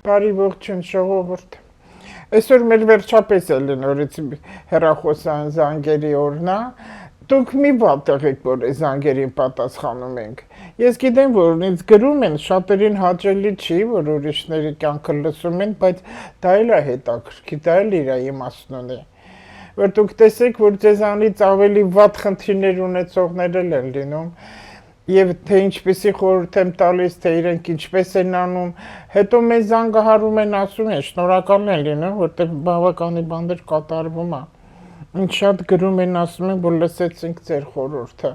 Բարի ողջույն ժողովուրդ։ Այսօր մեր վերջապես էլի նորից հեռախոսային զանգերի օրն է։ Դուք մի բան տեղեք, որ այս զանգերին պատասխանում ենք։ Ես գիտեմ, որ ինձ գրում են, շատերին հաճելի չի, որ ուրիշների կյանքը լսում են, բայց դա էլ է հետաքրքիր, դա էլ իր իմաստն ունի։ Որ դուք տեսեք, որ ձեզանից ավելի վատ խնդիրներ ունեցողներ էլ են լինում։ Եվ թե ինչպեսի խորհուրդ եմ տալիս, թե իրենք ինչպես են անում, հետո մեզ զանգահարում են, ասում են, շնորհակալ են լինում, որտեղ բավականի բաներ կատարվում է։ Ինչ շատ գրում են, ասում են, որ լսեցինք ձեր խորհուրդը։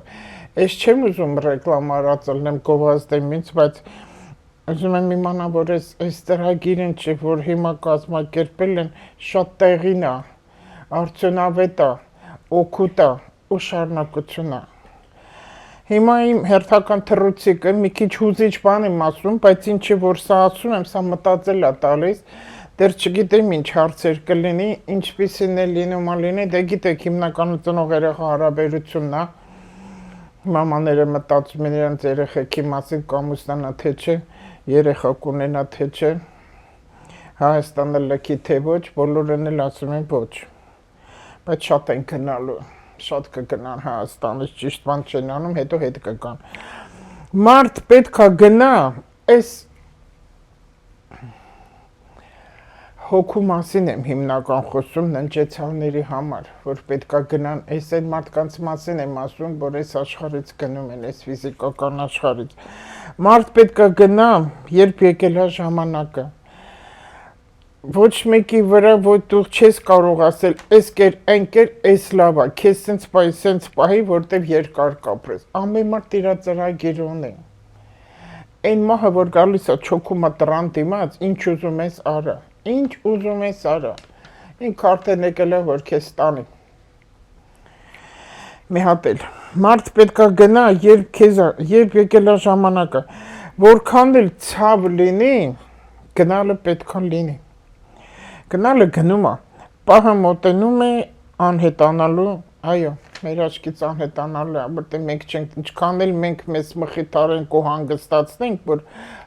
Ես չեմ ուզում ռեկլամ արածելնեմ գովազդեմ ինձ, բայց ուզում եմ իմանալ, որ այս ծրագիրն չէ, որ հիմա կազմակերպել են, շատ տեղին է, արդյունավետ է, օգուտ է ու շարունակություն է։ Հիմա իմ հերթական թռուցիկը մի քիչ հուզիչ բան եմ ասում, բայց ինչի որ սա ասում եմ, սա մտածել է տալիս, դեռ չգիտեմ ինչ հարցեր կլինի, ինչպիսին է լինում ալինի, դե գիտեք հիմնականում ծնող երեխա հարաբերությունն է, մամաները մտածում են իրենց երեխեքի մասին կամուսնանա թե չէ, երեխա կունենա թե չէ, Հայաստանը լքի թե ոչ, բոլորն էլ ասում են ոչ, բայց շատ են գնալու։ Շատ կգնան Հայաստանից, ճիշտ բան չեն անում, հետո հետ կգան։ Մարդ պետք է գնա, այս հոգու մասին եմ հիմնական խոսում ննջեցավների համար, որ պետք է գնան, այս այն մարդկանց մասին եմ ասում, որ այս աշխարհից գնում են, այս ֆիզիկական աշխարհից։ Մարդ պետք է գնա, երբ եկել է ժամանակը։ Ոչ մեկի վրա, որ դու չես կարող ասել, այս կեր, այն կեր, այս լավ է, քեզ սենց պահի, որտև երկար կապրես։ Ամեն մարդ իր ծրագիր ունի։ Այն մահը, որ գալիս է չոքում է տրան դիմաց, ինչ ուզում ես արա, ինչ ուզում ես արա։ Ինքը արդեն եկել է, որ քեզ տանի։ Մի հատ էլ, մարդ պետք է գնա, երբ եկել է ժամանակը, որքան էլ ցավ լինի, գնալը պետք է լինի։ Գնալը գնում է, պահը մոտենում է անհետանալու, այո, մեր աչքից անհետանալու է, որտեղ մենք չենք, ինչքան էլ մենք մեզ մխիթարենք ու հանգստացնենք, որ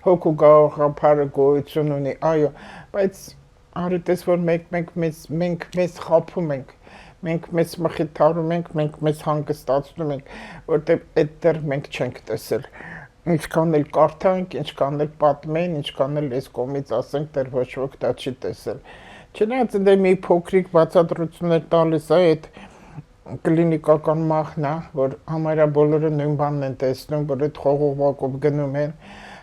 հոգու գաղափարը գոյություն ունի, այո, բայց արի տես, որ մենք մեզ խաբում ենք, մենք մեզ մխիթարում ենք, մենք մեզ հանգստացնում ենք, որտեղ այդտեղ մենք չենք տեսել, ինչքան էլ կարդանք, ինչքան էլ պատմեն, ինչքան էլ այս կողմից ասենք, դեռ ոչ ոք դա չի տեսել։ Չնայած դե մի փոքրիկ բացատրություններ տալիս է այդ կլինիկական մահն է, որ համարյա բոլորը նույն բանն են տեսնում, որ այդ խողովակով գնում են,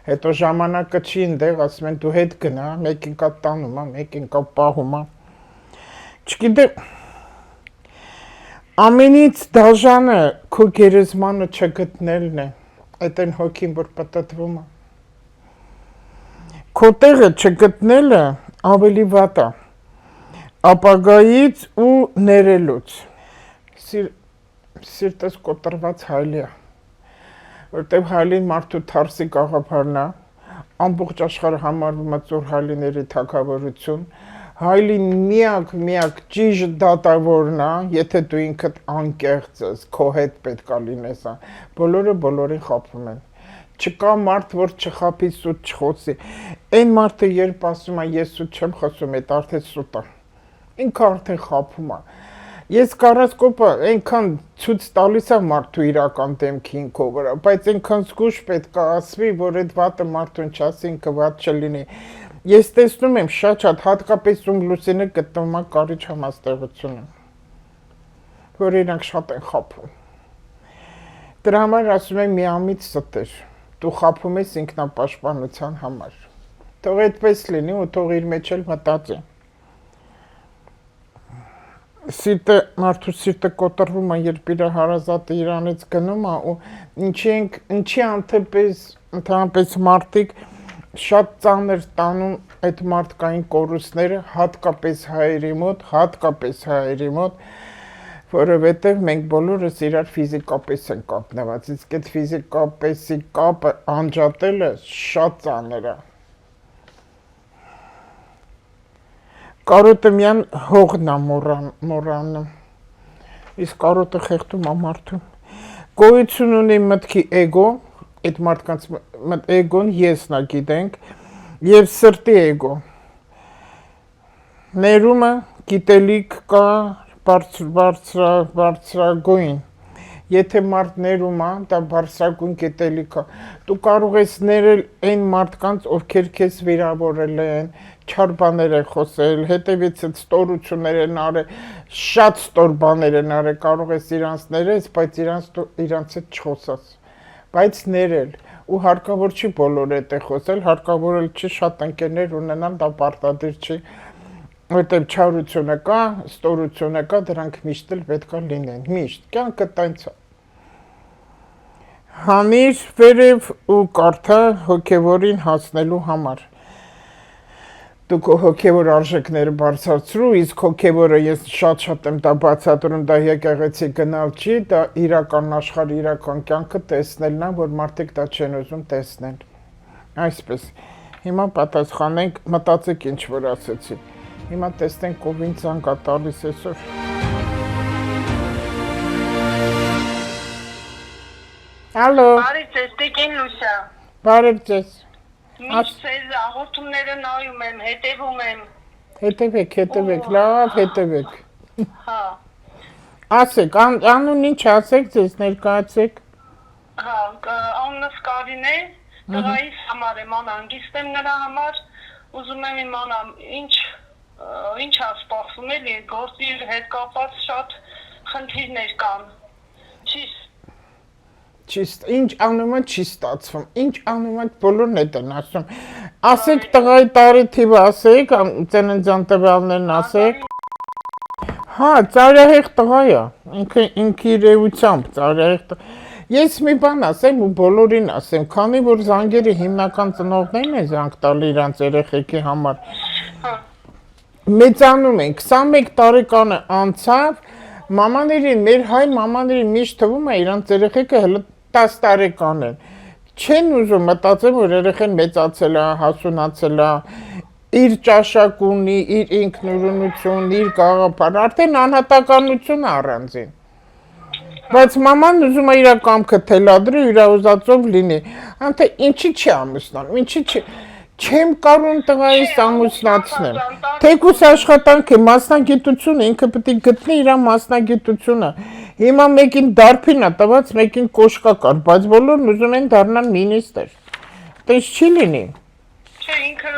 հետո ժամանակը չի ընդեղ, ասում են դու հետ գնա, մեկին կա տանում է, մեկին կա պահում է։ Չգիտեմ, ամենից դաժանը քո գերեզմանը չգտնելն է, այդ այն հոգին, որ պտտվում է։ Քո տեղը չգտնելը ավելի վատ է։ Ապագայից ու ներելուց սիրտս կոտրված հայլի է, որտեղ հայլին մարդու թարսի կաղապարն է, ամբողջ աշխարհը համարվում է ծոր հայլիների թագավորություն, հայլին միակ ճիշտ դատավորն է, եթե դու ինքդ անկեղծ ես, քո հետ պետք է լինես, բոլորը բոլորին խաբում են։ Չկա մարդ, որ չխաբի սուտ չխոսի, այն մարդը երբ ասում է ես սուտ չեմ խոսում, այդ արդեն սուտ է։ Ինքը արդեն խաբում է։ Ես կարասկոպը այնքան ցույց տալիս է մարդու իրական դեմքի ինքո վրա, բայց այնքան զգուշ պետք է ասվի, որ այդ վատը մարդուն չասի, ինքը վատ չլինի։ Ես տեսնում եմ շատ հատկապես ում լուսինը գտնվում է կարիճ համաստեղությունը, որ իրանք շատ են խաբում։ Դրա համար ասում եմ միամիտ ստեր, դու խաբում ես ինքնապաշտպանության համար։ Թող այդպես լինի ու թող իր մեջ էլ մտածի։ Մարդու սիրտը կոտրվում է, երբ իր հարազատը իրանից գնում է ու ինչի ընդհանրապես մարդիկ շատ ծանր տանում այդ մարդկային կորուստները, հատկապես հայերի մոտ, որովհետև մենք բոլորս իրար ֆիզիկապես են կապնված, իսկ այդ ֆիզիկապեսի կապը անջատելը շատ ծանր է։ Կարոտը միան հողն է մորանում, իսկ կարոտը խեղդում է մարդուն։ Գոյություն ունի մտքի էգո, այդ մարդկանց էգոն եսն է գիտենք, եւ սրտի էգո, Ներումը գիտելիք կա բարձրագույն։ Եթե մարդ ներում է, դա բարձրագույն գիտելիք է։ Դու կարող ես ներել այն մարդկանց, ովքեր քեզ վիրավորել են, չար բաներ են խոսել, հետևից ստորություններ են արել, շատ ստոր բաներ են արել, կարող ես իրանց ներես, բայց իրանց հետ չխոսաս։ Բայց ներել ու հարկավոր չի բոլոր հետ է խոսել, հարկավոր էլ չի շատ ընկերներ ունենալ, դա պարտադիր չի, որտեղ չարությունը կա, ստորությունը կա, դրանք միշտ էլ պետք է լինեն, միշտ, կյանքը տենց է։ Հանիր վերև ու կարդա հոգևորին հասնելու համար։ Դու քո հոգևոր արժեքները բարձրացրու, իսկ հոգևորը ես շատ եմ դա բացատրում, դա եկեղեցի գնալ չի, դա իրական աշխարհի իրական կյանքը տեսնելն է, որ մարդիկ դա չեն ուզում տեսնել։ Այսպես։ Հիմա պատասխանենք, մտածեք ինչ որ ասեցի։ Հիմա տեսնենք ով ինձ զանգ է տալիս այսօր։ Ալո։ Բարև ձեզ, Տիկին Լուսա։ Բարև ձեզ։ Միշտ ձեզ հաղորդումները նայում եմ, հետևում եմ։ Հետևեք, լավ հետևեք։ Հա։ Ասեք, անուն ինչ ասեք, ձեզ ներկայացեք։ Հա, անունս Կարին է, տղայիս համար եմ անհանգիստ եմ նրա համար, ուզում եմ իմանամ ինչ է սպասվում էլի, գործի հետ կապված շատ խնդիրներ կան։ Ինչ անումը չի ստացվում, ինչ անումը բոլորն են ասում։ Ասեք տղայի տարի թիվը ասեք, ծննդյան տվյալներն ասեք։ Հա, ծայրահեղ տղա է, ինքը իր էությամբ ծայրահեղ տղա։ Ես մի բան ասեմ ու բոլորին ասեմ, քանի որ զանգերը հիմնական ծնողներն են զանգ տալի իրանց երեխեքի համար։ Մեծանում են, 21 տարեկանը անցավ, մամաներին, մեր հայ մամաներին միշտ թվում է իրանց երեխեքը հələ 10 տարեկան են։ Չեն ուզում մտածել, որ երեխան մեծացել է, հասունացել է, իր ճաշակ ունի, իր ինքնուրույնություն, իր գաղափար, արդեն անհատականություն առանձին։ Բայց մաման ուզում է իր կամքը թելադրի, իր ուզածով լինի։ Անտե ինչի չի ամուսնանում, ինչի չի։ Չեմ կարող տղայիս ամուսնացնեմ։ Թեկուս աշխատանք է, մասնագիտությունը, ինքը պետք է գտնի իր մասնագիտությունը։ Հիմա մեկին դարբին է տված, մեկին կոշկա կար, բայց բոլորն ուզում են դառնալ մինիստր։ Տես չի լինի։ Չէ, ինքը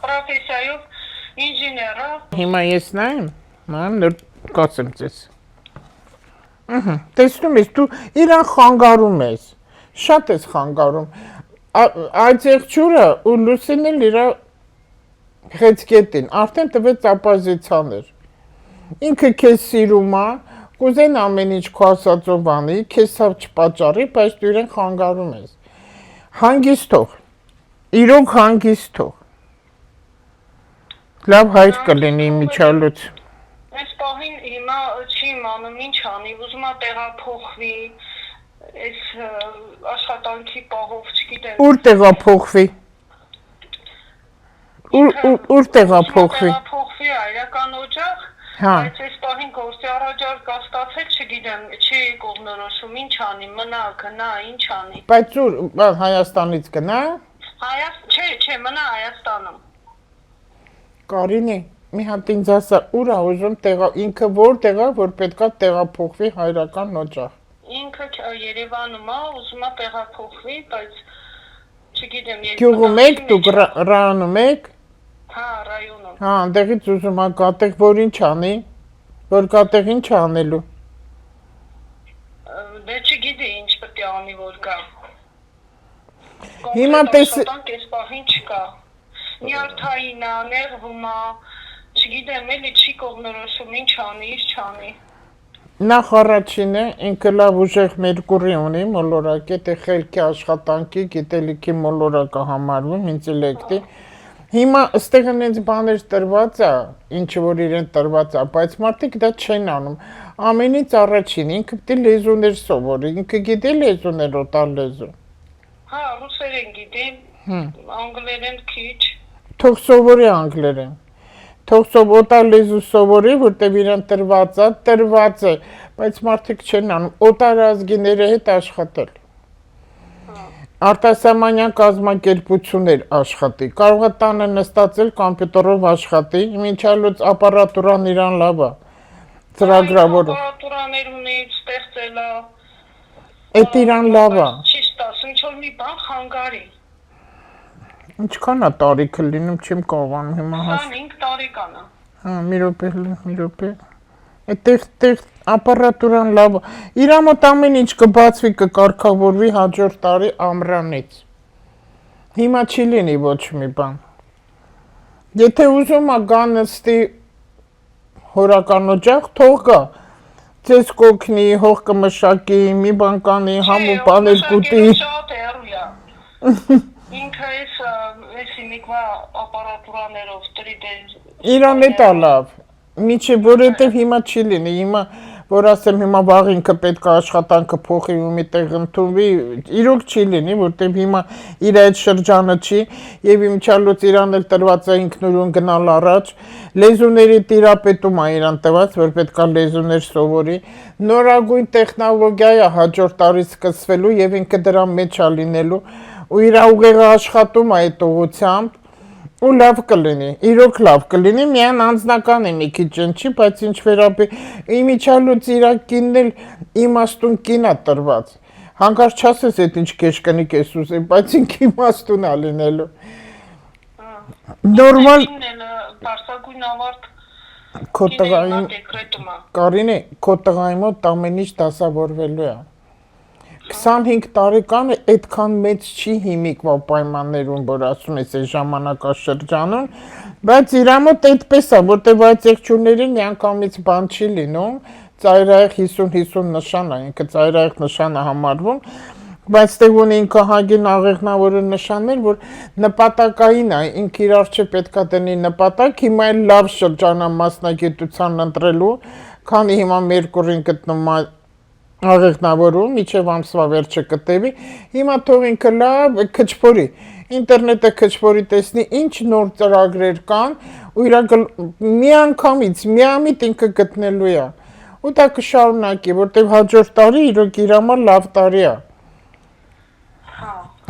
պրոֆեսիայով ինժեներ է։ Հիմա ես նայեմ, նոր կասեմ ձեզ։ Տեսնում ես, դու իրան խանգարում ես, շատ ես խանգարում։ Այդ եղջյուրը ու Լուսին էլ իր խեցգետին, արդեն տվեց ապոզիցիաներ։ Ինքը քեզ սիրում է, կուզեն ամեն ինչ քո ասածով անի, քեզ ցավ չպատճառի, բայց դու իրեն խանգարում ես։ Հանգիստ թող, իրոք հանգիստ թող։ Լավ հայր կլինի միջալուց։ Այս պահին հիմա չի իմանում ինչ անի, ուզում է տեղափոխվի, այս աշխատանքի պահով չգիտեմ։ Ուր տեղափոխվի։ Ուր տեղափոխվի։ Տեղափոխվի այրական օջախ, բայց այս պահին գործի առաջարկ ստացել, չգիտեմ, չի կողմնորոշում, ինչ անի, մնա, գնա, ինչ անի։ Բայց ուր Հայաստանից գնա։ Չէ, մնա Հայաստանում։ Կարինե, մի հատ ինձ ասա, ուր է ուզում ինքը որտեղ է, որ պետքա տեղափոխվի հայրական օջախ։ Ինքը Երևանում է, ուզում է տեղափոխվի, բայց չգիտեմ, Գյուղում եք, դուք ռայոնում եք։ Հա, ռայոնում։ Հա, այնտեղից ուզում է գատեղ, որ ինչ անի, որ գատեղ ինչ անելու։ Դե չգիտի ինչ պետք է անի, որ գա։ Հիմա տես այս պահին չկա։ Նյարդային է, նեղվում է, չգիտեմ, էլի չի կողմնորոշում, ինչ անի, ինչ չանի։ Նախ առաջինը ինքը լավ ուժեղ մերկուրի ունի, մոլորակ է, դե խելքի աշխատանքի, գիտելիքի մոլորակը համարվում, ինտելեկտի։ Հիմա ըստեղ ինձ բաներ տրված է, ինչը որ իրեն տրված է, բայց մարդիկ դա չեն անում։ Ամենից առաջին ինքը պետք է լեզուներ սովորի, ինքը գիտի լեզուներ, օտար լեզու։ Հա, ռուսերեն գիտի, անգլերեն քիչ։ Թող սովորի անգլերեն։ Թող օտար լեզու սովորի, որտեղ իրեն տրված է, բայց մարդիկ չեն անում, օտար ազգիների հետ աշխատել։ արտասահմանյան կազմակերպություններ աշխատի, կարող է տանը նստածել կոմպյուտերով աշխատի, մինչալուց ապարատուրան իրան լավ է, ծրագրավորը, ապարատուրաներ ունի, ստեղծել է, էդ իրան լավ է, չի ստաս, ինչ-որ մի բան խանգարի, ինչքան է տարիքը լինում, չեմ կարողանում հիմա 25 տարեկան է, հա, մի րոպե, այդտեղ ապարատուրան լավ է, իրա մոտ ամեն ինչ կբացվի, կկարգավորվի հաջորդ տարի ամրանից, հիմա չի լինի ոչ մի բան, եթե ուզում է գա նստի հորական օջախ, թող գա, ձեզ կօգնի, հող կմշակի, մի բան կանի, համու պանել կուտի, շատ հեռու է, ինքը այս ինիկվա ապարատուրաներով 3D իրան էտ է լավ, միջև որովհետև հիմա չի լինի, հիմա որ ասեմ հիմա վաղ ինքը պետք է աշխատանքը փոխի ու մի տեղ ընդունվի, իրոք չի լինի, որտեղ հիմա իր այդ շրջանը չի եւ իմչալուց իրան էլ տրված է ինքնուրույն գնալ առաջ, լեզուների տիրապետում է իրան տված, որ պետք է լեզուներ սովորի, նորագույն տեխնոլոգիա է հաջորդ տարի սկսվելու եւ ինքը դրա մեջ է լինելու ու իր ուղեղը աշխատում է այդ ուղղությամբ ու լավ կլինի, իրոք լավ կլինի, միայն անձնական է մի քիչ չի, բայց ինչ վերաբերի իմիջալուց իրա կինն էլ իմաստուն կին է տրված, հանկարծ չասես այդ ինչ կեշկնիկ ես ուզում, բայց ինք իմաստուն է լինելու, նորմալ, բարձագույն ավարտ քո տղային, դեկրետում է, Կարինե, քո տղայի մոտ ամեն ինչ դասավորվելու է, 25 տարեկանը այդքան մեծ չի հիմիկվա պայմաններում, որ ասում ես այս ժամանակաշրջանում, բայց իրա մոտ այդպես է, որտեղ այդ եղջյուրներին միանգամից բան չի լինում, ծայրահեղ 50-50 նշան է, ինքը ծայրահեղ նշան է համարվում, բայց տեղ ունի ինքը հագին աղեղնավորը նշաններ, որ նպատակային է, ինքը իր առջև պետք է դնի նպատակ, հիմա էլ լավ շրջան է մասնագիտության ընտրելու, քանի հիմա Մերկուրին գտնում է աղեղնավորում, միջև ամսվա վերջը կտևի, հիմա թող ինքը լավ քչփորի, ինտերնետը քչփորի տեսնի ինչ նոր ծրագրեր կան ու իրա միանգամից, միամիտ ինքը գտնելու է ու դա կշարունակի, որտեղ հաջորդ տարի իրոք իր համար լավ տարի է,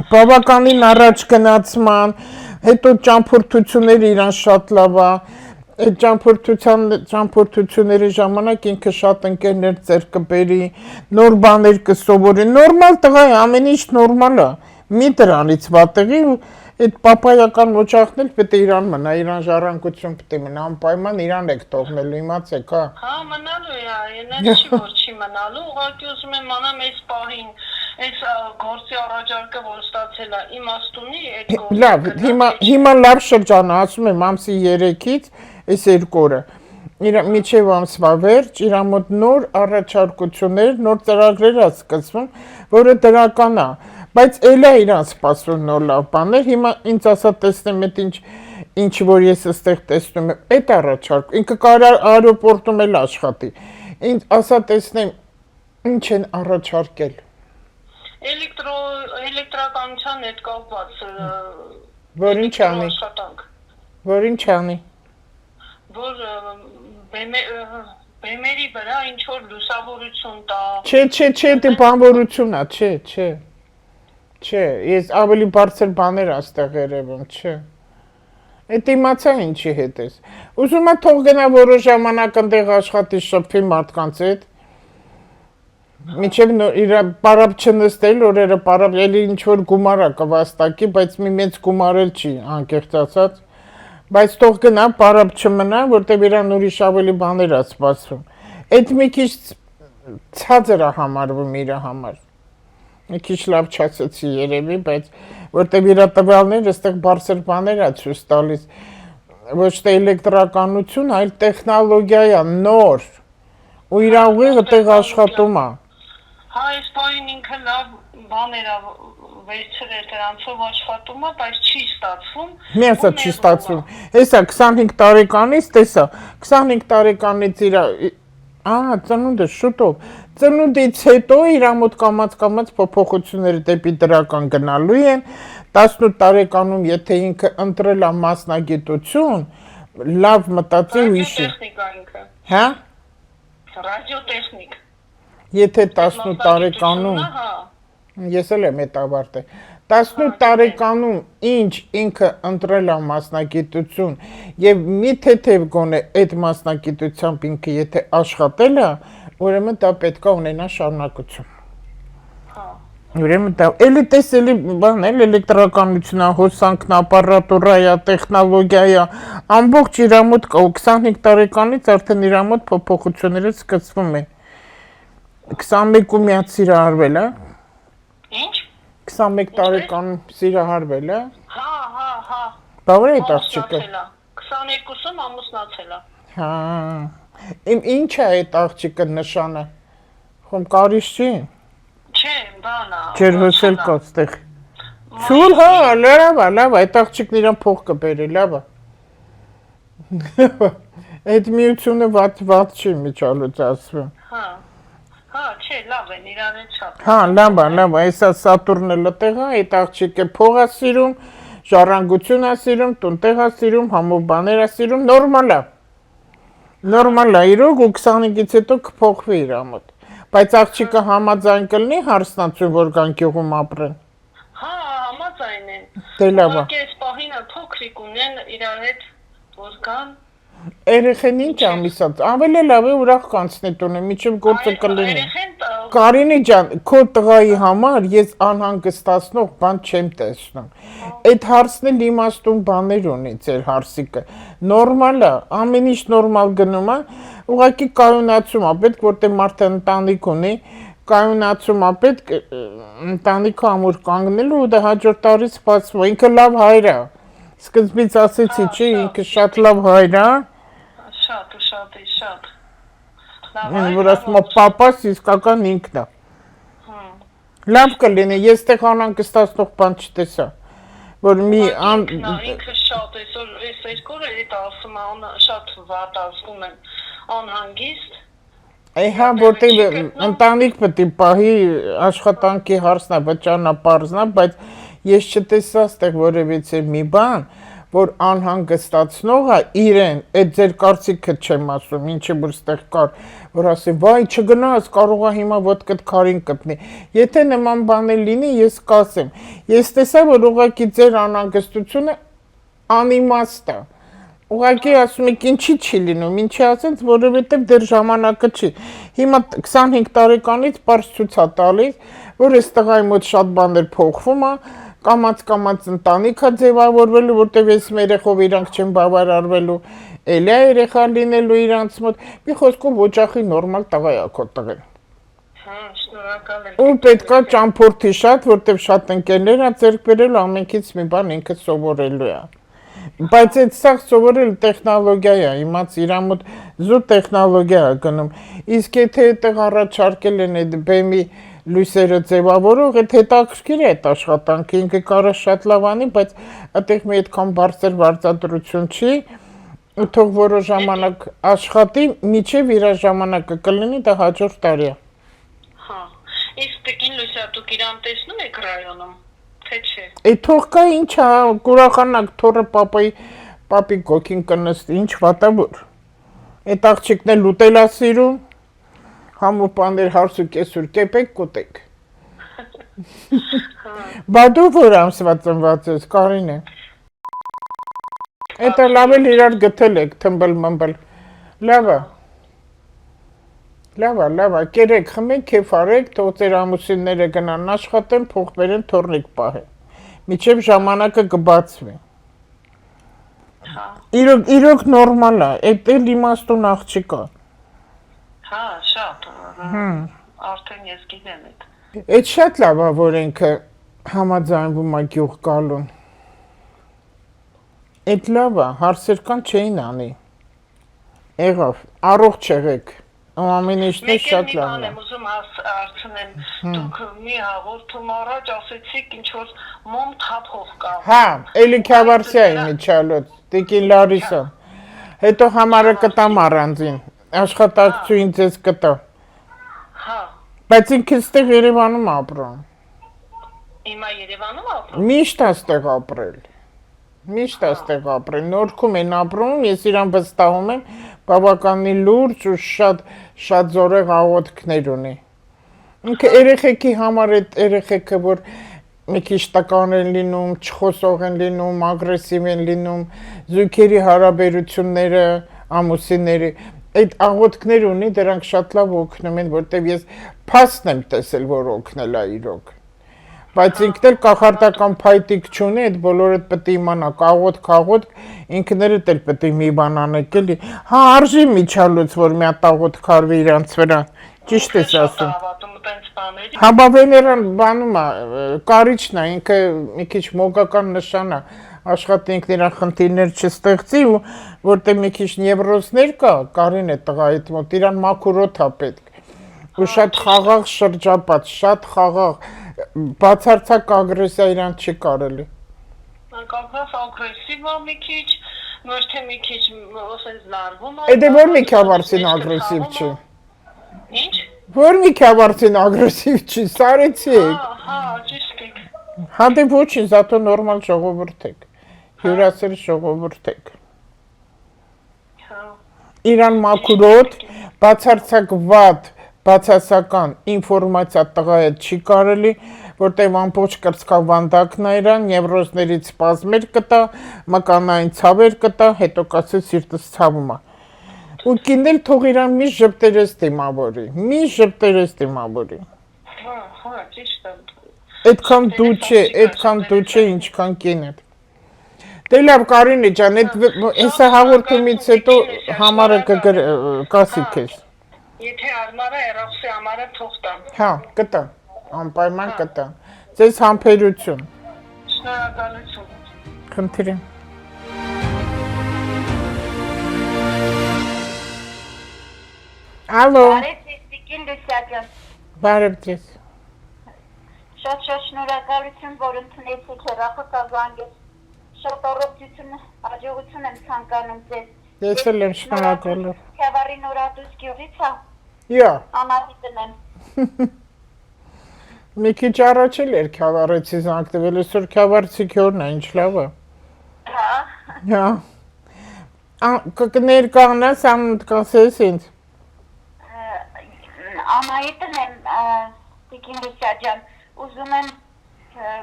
բավականին առաջ գնացման, հետո ճամփորդությունները իրան շատ լավ է, այդ ճամփորդությունների ժամանակ ինքը շատ ընկերներ ձեռք կբերի, նոր բաներ կսովորի, նորմալ տղա է, ամեն ինչ նորմալ է, մի դրանից վատեղի ու այդ պապայական օջախն էլ պետք է իրան մնա, իրան ժառանգություն պետք է մնա, անպայման իրան եք թողնելու, իմացեք, հա։ Հա, մնալու է, այնա չի որ չի մնալու, ուղղակի ուզում եմ անամ այս պահին, այս գործի առաջարկը որ ստացել է իմաստունի այդ գործը։ Լավ, հիմա լավ շրջան է, ասում եմ ամսի 3-ից այս 2 օրը, միջև ամսվա վերջ, իրա մոտ նոր առաջարկություններ, նոր ծրագրեր է սկսվում, որը դրական է, բայց էլ է իրան սպասում նոր լավ բաներ, հիմա ինձ ասա տեսնեմ այդ ինչ որ ես այստեղ տեսնում եմ, այդ առաջարկ, ինքը կարող աերոպորտում էլ աշխատի, ինձ ասա տեսնեմ ինչ են առաջարկել։ Էլեկտրականության հետ կապված որ ինչ անի, որ ինչ անի, որ բեմերի վրա ինչ-որ լուսավորություն տա։ Չէ, դե բանվորություն է, չէ, ես ավելի բարձր բաներ աստեղ երևում, չէ, էդ իմացա ինչի հետ ես, ուզում է թող գնա որոշ ժամանակ ընդեղ աշխատի շփվի մարդկանց հետ, միջև իր պարապ չնստել, օրերը պարապ էլի ինչ-որ գումար է կվաստակի, բայց մի մեծ գումար էլ չի, անկեղծ ասած, բայց թող գնա, պարապ չմնա, որտեղ իրան ուրիշ ավելի բաներ է սպասվում, այդ մի քիչ ցածր է համարվում իր համար, մի քիչ լավ չասեցի երևի, բայց որտեղ իր տվյալները այստեղ բարձր բաներ է ցույց տալիս, ոչ թե էլեկտրականություն, այլ տեխնոլոգիա է, նոր, ու իր ուղեղը տեղ աշխատում է։ Հա, այս պահին ինքը լավ բաներ է վերցրել դրանցով աշխատում է, բայց չի ստացվում։ Մի ասա չի ստացվում։ Հեսա 25 տարեկանից, տեսա, 25 տարեկանից իր ծնունդը շուտով։ Ծնունդից հետո իր մոտ կամած փոփոխությունները դեպի դրական գնալու են։ 18 տարեկանում, եթե ինքը ընտրել է մասնագիտություն, լավ մտածի ու իշի։ Հա? Ռադիոտեխնիկ։ Եթե 18 տարեկանում, ես էլ եմ այդ ավարտել, 18 տարեկանում ինչ ինքը ընտրել է մասնագիտություն եւ մի թեթև գոնե այդ մասնագիտությամբ ինքը եթե աշխատել է, ուրեմն դա պետք է ունենա շարունակություն։ Հա։ Ուրեմն դա էլի տեսելի բան էլ էլեկտրականությունն, հոսանքն, ապարատուրա է, տեխնոլոգիա է, ամբողջ իր մոտ կա, 25 տարեկանից արդեն իր մոտ փոփոխությունները սկսվում են։ 21-ում միած սիրահարվել է։ Ինչ։ 21 տարեկանում սիրահարվել է։ Հա։ Բավարար է այդ աղջիկը։ 22-ում ամուսնացել է։ Հա։ Ինչ է այդ աղջիկը նշանը։ Խոմ կարիճ չի։ Չէ, բանա։ Ջեր հոսել կա այդտեղ։ Ցուլ, հա, լավ, այդ աղջիկն իրան փող կբերի, լավ է։ Այդ միությունը վատ չի միջալուց ասվում։ Հա, չէ, լավ են, իրան հետ շատ։ Հա, լավ է, այսա Սատուրնը լտեղ է, այդ աղջիկը փող է սիրում, ժառանգություն է սիրում, տուն տեղ է սիրում, համով բաներ է սիրում, նորմալ է, իրոք ու 25-ից հետո կփոխվի իր մոտ։ Բայց աղջիկը համաձայն կլինի հարսնացուն, որ կան գյուղում ապրեն։ Հա, համաձայն են։ Դե լավ է։ Այս պահին փոքրիկ ունեն իրար հետ որ կան։ Երեխեն ինչ ամիսած, ավելի լավ է ուրախ կանցնի տունը, միջև գործը կլինի։ Կարինի ջան, քո տղայի համար ես անհանգստացնող բան չեմ տեսնում։ Այդ հարցն էլ իմաստուն բաներ ունի ձեր հարսիկը։ Նորմալ է, ամեն ինչ նորմալ գնում է, ուղղակի կայունացում է պետք, որտեղ մարդը ընտանիք ունի, կայունացում է պետք ընտանիքը ամուր կանգնելու ու դա հաջորդ տարի սպասվում է։ Ինքը լավ հայր է։ Սկզբից ասեցի, չի, ինքը շատ լավ հայր է։ Շատ։ Որ ասում է պապաս իսկական ինքն է։ Լավ կլինի, ես տեղ անհանգստացնող բան չտեսա, որ մի ինքը շատ այսօր այս երկու էդ ասում է շատ վատ ասում են անհանգիստ։ Հա, որտեղ ընտանիք պետք է պահի աշխատանքի հարցնա, վճարնա, պարզնա, բայց ես չտեսա ստեղ որևիցե մի բան, որ անհանգստացնող է իրեն, այդ ձեր կարծիքը չեմ ասում, ինչը որ ստեղ կար, որ ասի, վայ, չգնաս, կարող է հիմա ոտքդ քարին կպնի։ Եթե նման բաներ լինի, ես կասեմ։ Ես տեսա, որ ուղղակի ձեր անհանգստությունը անիմաստ է։ Ուղղակի ասում եք, ինչի չի լինում, ինչի ասենց, որովհետև դեռ ժամանակը չի։ Հիմա 25 տարեկանից պարզ ցույց է տալիս, որ այս տղայի մոտ շատ բաներ փոխվում է, կամաց ընտանիք է ձևավորվելու, որտեղ ես երեխով իրանք չեն բավարարվելու, էլի է երեխա լինելու իրանց մոտ, մի խոսքով օջախի նորմալ տղա է քո տղեն։ Հա, շնորհակալ եմ։ Ու պետքա ճամփորդի շատ, որտեղ շատ ընկերներ է ձեռք բերել, ամենքից մի բան ինքը սովորելու է։ Բայց այդ սա սովորել տեխնոլոգիա է, իմաց իր մոտ զուտ տեխնոլոգիա է գնում։ Իսկ եթե այդտեղ առաջարկել են այդ բեմի լույսերը ձևավորող, այդ հետաքրքիր է այդ աշխատանքը, ինքը կարա շատ լավ անի, բայց այդտեղ մի այդքան բարձր վարձատրություն չի, թող որոշ ժամանակ աշխատի, միջև իր ժամանակը կլինի, դա հաջորդ տարի է։ Հա, իսկ տիկին Լուսա, դուք իրան տեսնում եք ռայոնում, թե չէ։ Այդ թող կա ինչ է, կուրախանակ թորը պապի գոքին կնստի, ինչ վատավոր։ Այդ աղջիկն էլ ուտել է սիրում, համու պաներ հարսու կեսուր կեպեք կուտեք։ Բա դու որ ամսվա ծնված ես, Կարին է։ Էտա լավ էլ իրար գտել եք, թմբլ մմբլ, լավ է, կերեք, խմեք, կեֆ արեք, թող ձեր ամուսինները գնան աշխատեն, փող բերեն, թորնիկ պահեն, միջև ժամանակը կբացվի։ Իրոք նորմալ է, էդ էլ իմաստուն աղջիկ է։ Հա, շատ, արդեն ես գիտեմ էդ։ Էդ շատ լավ է, որ ինքը համաձայնվում է գյուղ գալուն։ Էդ լավ է, հարցեր կան չէին անի։ Եղավ, առողջ եղեք, ամեն ինչն է շատ լավ է։ Մեկ ուզում հարցնեմ, դուք մի հաղորդում առաջ ասեցիք ինչ որ մոմ թափող կա։ Հա, էլի Քյավարսիայի միջալոց, տիկին Լարիսան։ Հետո համարը կտամ առանձին, աշխատակցուին ձեզ կտա։ Հա։ Բայց ինքը ստեղ Երևանում ապրում։ Հիմա Երևանում ապրում։ Միշտ աստեղ ապրել։ Միշտ աստեղ ապրել, Նորքում են ապրում, ես իրան վստահում եմ, բավականին լուրջ ու շատ զորեղ աղոթքներ ունի։ Ինքը երեխեքի համար այդ երեխեքը, որ մի քիչ տկան են լինում, չխոսող են լինում, ագրեսիվ են լինում, զույգերի հարաբերությունները, ամուսինների, այդ աղոթքներ ունի, դրանք շատ լավ օգնում են, որտեվ ես փաստն եմ տեսել, որ օգնել է իրոք։ Բայց ինքն էլ կախարդական փայտիկ չունի, այդ բոլորը պետք է իմանաք, աղոթք, ինքներդ էլ պետք է մի բան անեք էլի։ Հա, արժի միջալուց, որ մի հատ աղոթք արվի իրանց վրա։ Ճիշտ ես ասում։ Հա, բա Վեներան բանում է, կարիճն է, ինքը մի քիչ մոգական նշան է, աշխատինքն իրան խնդիրներ չստեղծի, ու որտեղ մի քիչ նևրոզներ կա, կարին է տղայիդ մոտ, իրան մաքուրոտ է պետք։ Ու շատ խաղաղ շրջապատ, շատ խաղաղ, բացարձակ ագրեսիա իրան չի կարելի։ Կապված ագրեսիվ է մի քիչ, ոչ թե մի քիչ ոսենց լարվում է։ Էդե որ մի քավարցին ագրեսիվ չի։ Ինչ։ Որ մի քավարցին ագրեսիվ չի, սարեցի եք։ Հա, ճիշտ եք։ Հա դե ոչինչ, զատո նորմալ ժողովուրդ եք, հյուրասեր ժողովուրդ եք։ Իրան մաքուրոտ, բացարձակ վատ, բացասական ինֆորմացիա տղա հետ չի կարելի, որտեղ ամբողջ կրծքավանդակն է իրան, նևրոզներից սպազմեր կտա, մկանային ցավեր կտա, հետո կասի սիրտս ցավում է։ Ու կինել թող իրան մի ժպտերես դիմավորի, մի ժպտերես դիմավորի։ Հա, ճիշտ է։ Այդքան դու չէ, ինչքան կինդ։ Դե լավ Կարինե ջան, հեսա հաղորդումից հետո համարը կասի քեզ։ Եթե արմարը երախսի ամարը թող տամ։ Հա, կտա, անպայման կտա։ Ձեզ համբերություն։ Շնորհակալություն։ Խնդրեմ։ Ալո։ Բարև Լուսիա։ Բարև ձեզ։ Շատ շնորհակալություն, որ ընդունեցիք հեռախոսազանգել։ Շատ առողջություն, հաջողություն եմ ցանկանում ձեզ։ Ես էլ եմ շնորհակալ։ Քավարի նորադուս գյուղից է։ Յա։ Անահիտն եմ։ Մի քիչ առաջ էլ էր քավառեցի զանգվել, այսօր քավառցի քյորն է, ինչ լավ է։ Հա։ Հա։ Կներկանաս, կասես ինձ։ Անահիտն եմ, Տիկին Լուսիա ջան, ուզում եմ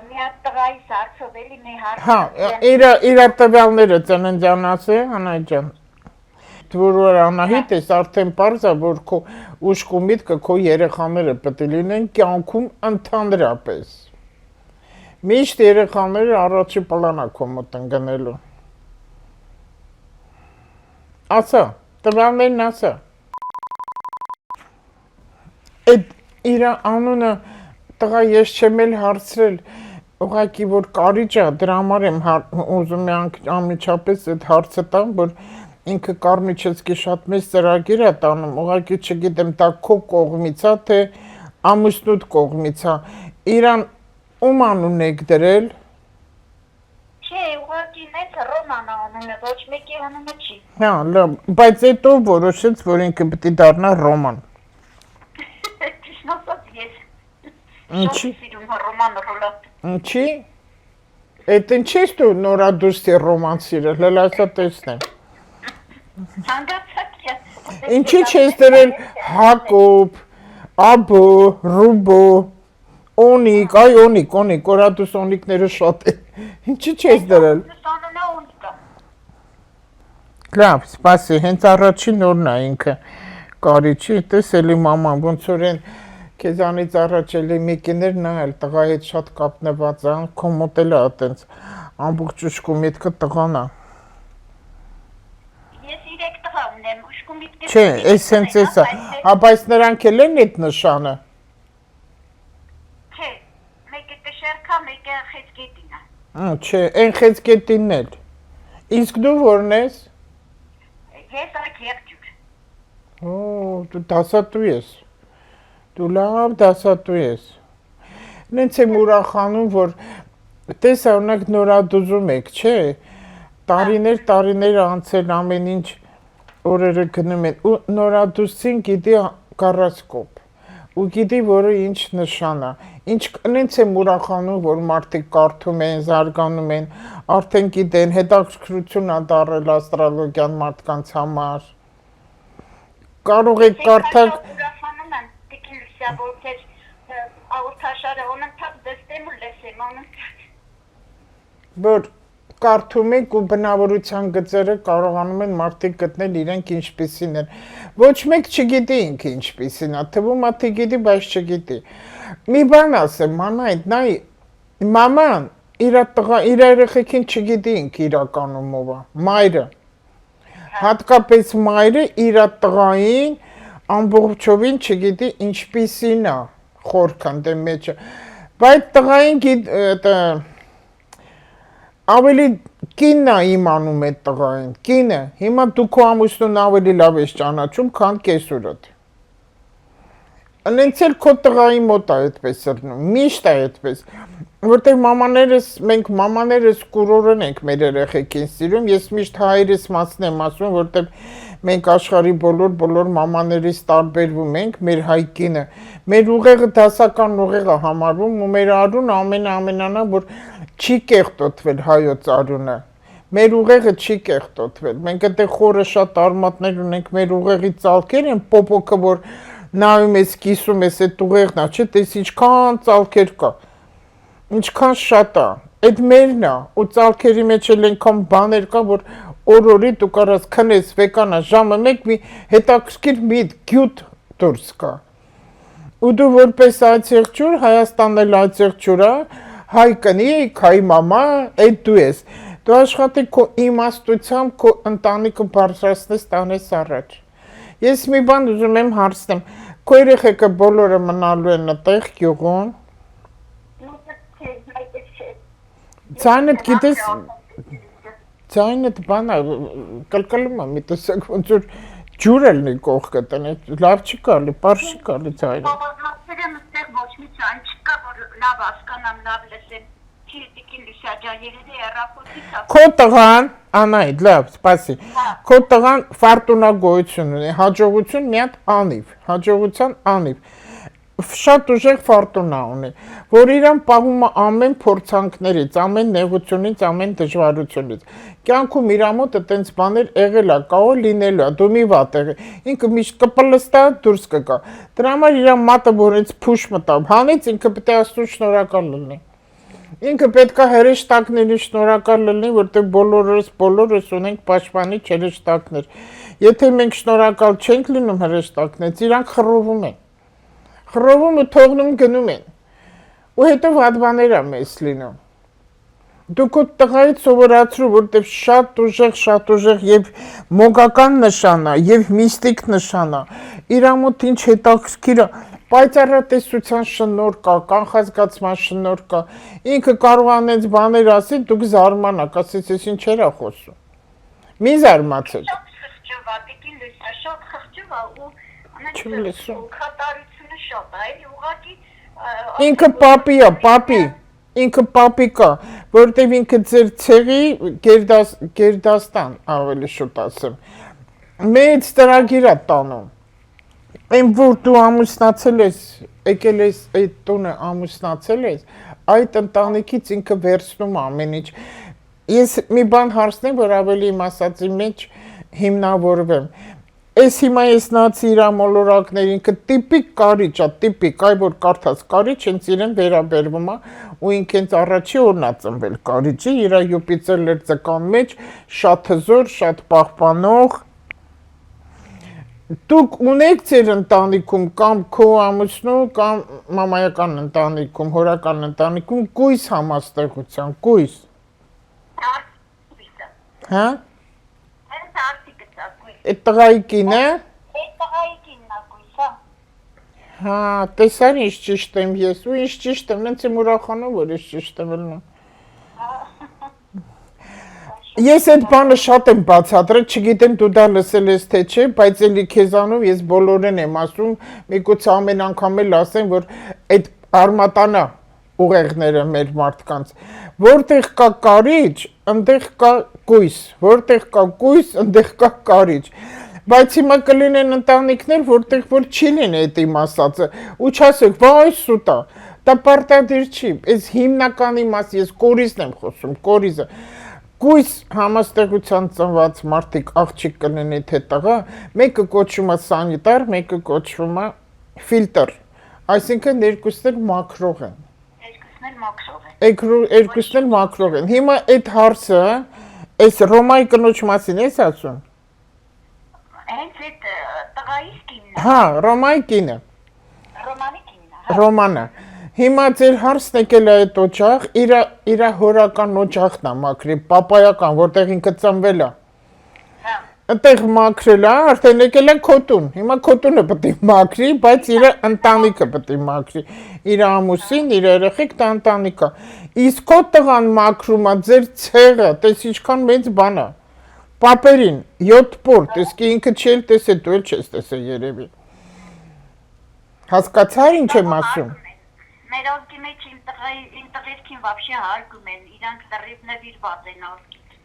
մի հատ տղայիս հարցով էլի մի հարց։ Հա, իր տվյալները ծննդյան ասե, Անահիտ ջան։ Որ Անահիտ ես, արդեն պարզ է, որ քո ուշք ու միտքը քո երեխաները պետք է լինեն կյանքում ընդհանրապես։ Միշտ երեխաները առաջի պլան է քո մոտ ընկնելու։ Ասա, տվյալներն ասա։ Այդ իր անունը տղա ես չեմ էլ հարցրել, ուղղակի որ կարիճ է, դրա համար եմ ուզում անմիջապես այդ հարցը տամ, որ ինքը Կարմիչեցկի շատ մեծ ծրագիր է տանում, ուղղակի չգիտեմ, դա քո կողմից է, թե ամուսնուդ կողմից է, իրան ում անուն եք դրել։ Չէ, ուղղակի նենց Ռոման անունը, ոչ մեկի անունը չի։ Հա, լավ, բայց հետո որոշեց, որ ինքը պետք է դառնա Ռոման։ Ճիշտ ասած ես։ Ինչի։ Սիրում Ռոման ռոլը։ Ինչի։ Այդ ինչի՞ ես դու նորադուսի Ռոման սիրել, հələ ասա տեսնեմ։ Հանգացած ես։ Ինչի՞ չես դրել Հակոբ, Աբո, Ռուբո, Օնիկ, այ Օնիկ, Օրադուս Օնիկները շատ է։ Ինչի՞ չես դրել։ Անունը Օնիկա։ Լավ, սպասի, հենց առաջին օրն է ինքը կարիճի, տեսելի մաման, ոնց որ են քեզանից առաջ էլի մեկիներ նայել, տղա հետ շատ կապնված է, քո մոտ էլ է այտենց ամբողջ ուշք ու միտքը տղան է։ Ես 3 տղա ունեմ, ուշք ու միտքը։ Չէ, էս հենց էս է, հա բայց նրանք էլ են այդ նշանը։ Չէ, մեկը կշերքա, մեկը խեցգետին է։ Չէ, այն խեցգետինն էլ։ Իսկ դու որն ես։ Ես այդ եղջյուր։ Օ, դու դասատու ես։ Դու լավ դասատու ես։ Նենց եմ ուրախանում, որ տես օրինակ նորադուզում եք, չէ։ Տարիներ անցել ամեն ինչ օրերը գնում են ու նորադուսին գիտի գարասկոպ ու գիտի որը ինչ նշան է։ Ինչ նենց եմ ուրախանում, որ մարդիկ կարդում են, զարգանում են, արդեն գիտեն, հետաքրքրություն է դառել աստրոլոգիան մարդկանց համար։ Կարող եք կարդալ Ուրախանում եմ, Տիկին Լուսիա, որ ձեր աղոթաշարը անընդհատ դստեմ ու լսեմ, որ կարդում եք ու բնավորության գծերը կարողանում են մարդիկ գտնել իրենք ինչպիսին են։ Ոչ մեկ չգիտի ինքը ինչպիսին է, թվում է թե գիտի, բայց չգիտի։ Մի բան ասեմ, մանայդ, նայ, մաման իր երեխեքին չգիտի ինքը իրականում ով է, մայրը։ Հատկապես մայրը իր տղային ամբողջովին չգիտի ինչպիսին է խորքանդե մեջը, բայց տղային ավելի կինն է իմանում այդ տղային, կինը, հիմա դու քո ամուսնուն ավելի լավ ես ճանաչում, քան կեսուրդ։ Նենց էլ քո տղայի մոտ է այդպես ըրնում, միշտ է այդպես, որտեղ մենք մամաներս կուրորեն ենք մեր երեխեքին սիրում, ես միշտ հայրս մասն եմ ասում, որտեղ մենք աշխարհի բոլոր մամաներից տարբերվում ենք, մեր հայ կինը, մեր ուղեղը դասական ուղեղ է համարվում ու մեր արուն ամենանա, որ չի կեղտոտվել հայոց արունը, մեր ուղեղը չի կեղտոտվել, մենք այդեղ խորը շատ արմատներ ունենք, մեր ուղեղի ծալքեր են պոպոկը, որ նայում ես, կիսում ես այդ ուղեղն է, չէ, տես ինչքան ծալքեր կա, ինչքան շատ է, այդ մերն է, ու ծալքերի մեջ էլ այնքան բաներ կա, որ օրորի դու կարաս քնես, վեկանա, ժամը մեկ մի հետաքրքիր մի գյուտ դուրս կա, ու դու որպես այցեղջուր, Հայաստանն էլ այցեղջուր է, հայ կնիկ, հայ մամա, այդ դու ես, դու աշխատի քո իմաստությամբ քո ընտանիքը բարձրացնես տանես առաջ։ Ես մի բան ուզում եմ հարցնեմ, քո երեխեքը բոլորը մնալու են այդտեղ գյուղում։ Ձայնդ գիտես, ձայնդ բանա կլկլում է մի տեսակ ոնց որ ջուր ելնի կողքը տնից, լավ չի կարելի, պարզ չի կարելի ձայնը։ Հարցերը մստեղ ոչ մի ձայն չկա, որ լավ հասկանամ, լավ լսեմ։ Չի տիկին Լուսաջան, երևի հեռախոսից է։ Քո տղան, Անայդ, լավ, սպասի։ Քո տղան ֆարտունա գոյություն ունի, հաջողություն մի հատ անիվ, հաջողության անիվ։ Շատ ուժեղ ֆարտունա ունի, որ իրան պահում է ամեն փորձանքներից, ամեն նեղությունից, ամեն դժվարությունից։ Կյանքում իր մոտ այտենց բաներ եղել է, կա լինելու է, դու մի վատ եղի։ Ինքը միշտ կպլստա, դուրս կգա։ Դրա համար իր մատը որից փուշ մտավ, հանից ինքը պետք է Աստծուն շնորհակալ լինի։ Ինքը պետք է հրեշտակների շնորհակալ լինի, որտեղ բոլորս ունենք պաշտպանի հրեշտակներ։ Եթե մենք շնորհակալ չենք լինում հրեշտակներից, իրանք խռովում են։ Խռովում ու թողնում գնում են։ Ու հետո վատ բաներ է մեզ լինում։ Դու քո տղայից սովորացրու, որտեղ շատ ուժեղ եւ մոգական նշան է, եւ միստիկ նշան է։ Իր մոտ ինչ հետաքրքիր է, պայծառատեսության շնորհ կա, կանխազգացման շնորհ կա։ Ինքը կարող անեց բաներ ասի, դուք զարմանաք, ասես ես ինչեր է խոսում։ Մի զարմացեք։ Շատ խղճվա, տիկին Լուսա, շատ խղճվա ու Չեմ լսում։ քատարությունը շատ է, էլի ուղղակի Ինքը պապի է, պապի։ Ինքը պապի կա, որտեղ ինքը ձեր ցեղի գերդաստան ավելի շուտ ասեմ։ Մեծ ծրագիր է տանում։ Այն որ դու ամուսնացել ես, եկել ես այդ տունը ամուսնացել ես, այդ ընտանիքից ինքը վերցնում ամեն ինչ։ Ես մի բան հարցնեմ, որ ավելի իմ ասածի մեջ հիմնավորվեմ։ Այս հիմա ես նացի իր մոլորակներ, ինքը տիպիկ կարիճ է, տիպիկ, այ որ կարդաց կարիճ, հենց իրեն վերաբերվում է, ու ինքը հենց առաջի օրն է ծնվել կարիճի, իր Յուպիտեր լերձական մեջ, շատ հզոր, շատ պահպանող։ Դուք ունեք ձեր ընտանիքում կամ քո ամուսնու կամ մամայական ընտանիքում, հորական ընտանիքում կույս համաստեղության, կույս։ Հա? հենց արդիկը ծա կույս։ Այդ տղայի կինը։ Այդ տղայի կինն է կույսա։ Հա, տեսար ինչ ճիշտ եմ ես, ու ինչ ճիշտ եմ, նենց եմ ուրախանում, որ ես ճիշտ եմ ելնում։ Ես այդ բանը շատ եմ բացատրել, չգիտեմ դու դա լսել ես թե չէ, բայց էլի քեզանով ես բոլորեն եմ ասում, միգուցե ամեն անգամ էլ ասեմ, որ այդ արմատանա ուղեղները մեր մարդկանց, որտեղ կա կարիճ, այնտեղ կա կույս, որտեղ կա կույս, այնտեղ կա կարիճ։ Բայց հիմա կլինեն ընտանիքներ, որտեղ որ չի լինի այդ իմ ասածը, ու չասեք, վայ սուտ է, դա պարտադիր չի, այս հիմնական իմաստ, ես կորիզն եմ խոսում, կորիզը։ Կույս համաստեղության ծնված մարդիկ աղջիկ կլինի թե տղա, մեկը կոչվում է սանիտար, մեկը կոչվում է ֆիլտր, այսինքն երկուսն էլ մաքրող են։ երկուսն էլ մաքրող են։ Երկուսն էլ մաքրող են։ Հիմա այդ հարցը, այս Ռոմայի կնոջ մասին ես ասում։ Հենց այդ տղայիս կինն է, Հա, Ռոմայի կինը, Ռոմանի կինն է։ Ռոմանը։ Հիմա ձեր հարցն եկել է այդ օջախ, իր հորական օջախն է մաքրի, պապայական, որտեղ ինքը ծնվել է։ Հա։ Այդտեղ մաքրել է, արդեն եկել է քոտուն։ Հիմա քոտունը պետք է մաքրի, բայց իր ընտանիքը պետք է մաքրի։ Իր ամուսին, իր երեխեք դա ընտանիքը։ Իսկ քո տղան մաքրում է ձեր ցեղը, տես ինչքան մեծ բան է։ Պապերին 7 պորտ, իսկ ինքը չէր տեսել, դու էլ չես տեսել երևի։ Հասկացա՞ր ինչ եմ ասում։ Մեր ազգի մեջ իմ տղերքին вообще հարգում են, իրանք լրիվ նվիրված են ազգից։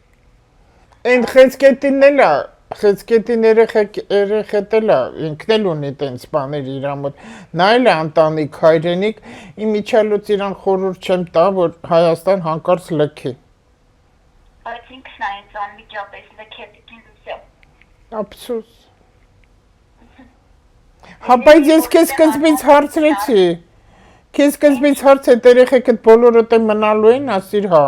Այն խեցկետին էլ է, խեցկետին երեխետ էլ է, ինքն էլ ունի տենց բաներ իր մոտ։ Նա էլ է ընտանիք, հայրենիք, իմ իջալուց իրան խորհուրդ չեմ տա, որ Հայաստան հանկարծ լքի։ Բայց ինքն է ինձ անմիջապես լքել լուսը։ Ափսոս։ Հա, բայց ես քեզ սկզբից հարցրեցի։ Քեզ սկզբից հարց է, երեխեք այդ բոլորը մնալու են, ասիր հա։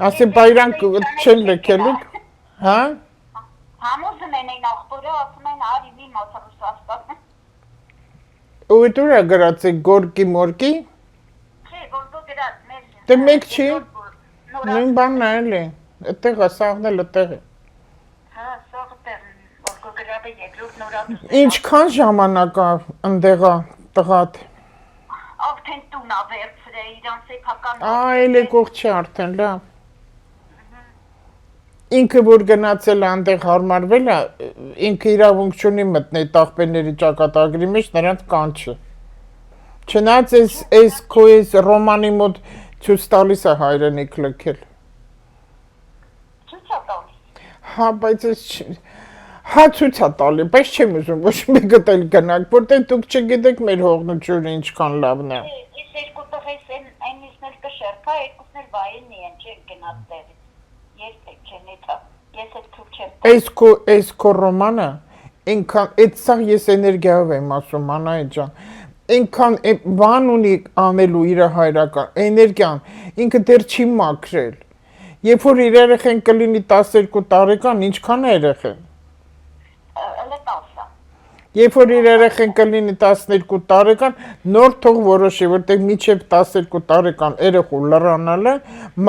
Ասի բա իրանք չեն լքելու, հա։ Համոզում են այն աղբորը, ասում են արի մի մոտ Ռուսաստան։ Ու դուր է գրած է գորկի մորկի։ Չէ, որ գրած մեր։ Դե մեկ չի։ Նույն բանն է էլի։ Այդտեղ է, սաղն էլ այդտեղ է։ Հա, սաղ տեղ, որ գրած է երկրորդ նորաձ։ Ինչքան ժամանակ է ընդեղա տղատ։ Արդեն տուն ա վերցրել, իրան սեփական։ Այլ եկող չի արդեն, լավ։ Ինքը որ գնացել է այնտեղ հարմարվել է, ինքը իրավունք չունի մտնել տաղբերների ճակատագրի մեջ, նրանց կանչի։ Չնայած այս քո Ռոմանի մոտ ցույց տալիս է հայրենիք լքել։ Ցույց ա տալիս։ Հա, բայց ես հա ցույց է տալի, բայց չեմ ուզում ոչ մեկը էլ գնանք, որտեղ դուք չգիտեք մեր հողնությունը ինչքան լավն է։ Ես երկու տղես այնիսն էլ կշերփա, երկուսն էլ վայելնի են, չեն գնաց տեղից։ Երբեք չեն էթա։ Ես էլ թուք չեմ։ Այս քո Ռոմանը, ինքան այդ սա ես էներգիայով եմ ասում, Անահիտ ջան։ Ինքան բան ունի անելու իր հայրական էներգիան, ինքը դեռ չի մաքրել։ Երբ որ իր երեխեն կլինի 12 տարեկան, ինչքան է երեխեն։ Էլ 10-ը։ Երբ որ իր երեխեն կլինի 12 տարեկան, նոր թող որոշի, որտեղ միջև 12 տարեկան երեխու լրանալը,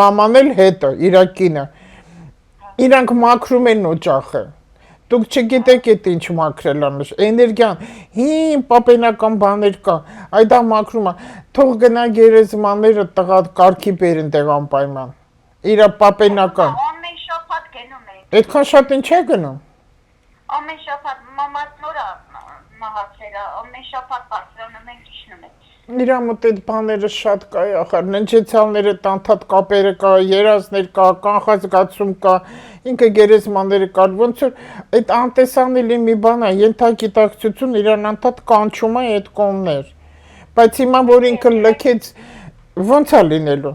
մաման էլ հետը, իր կինը։ Իրանք մաքրում են օջախը։ Դուք չգիտեք այդ ինչ մաքրել անշ, էներգիան, հին պապենական բաներ կա, այ դա մաքրում է, թող գնա գերեզմանները տղա կարգի բերեն տեղ անպայման, իրա պապենական։ Ամեն շաբաթ գնում են։ Այդքան շատ ինչ է գնում։ Ամեն շաբաթ մամաս նորա մահացել է, ամեն շաբաթ բարձրանում են գիշնում են։ Իրա մոտ այդ բաները շատ կա, ախր ննջեցյալները, տանթատ կապերը կա, երազներ կա, կանխազգացում կա, ինքը գերեզմանները կա, ոնց որ այդ անտեսանելի մի բան է, ենթագիտակցություն իրան անդադ կանչում է այդ կողմներ, բայց հիմա որ ինքը լքեց, ոնց է լինելու։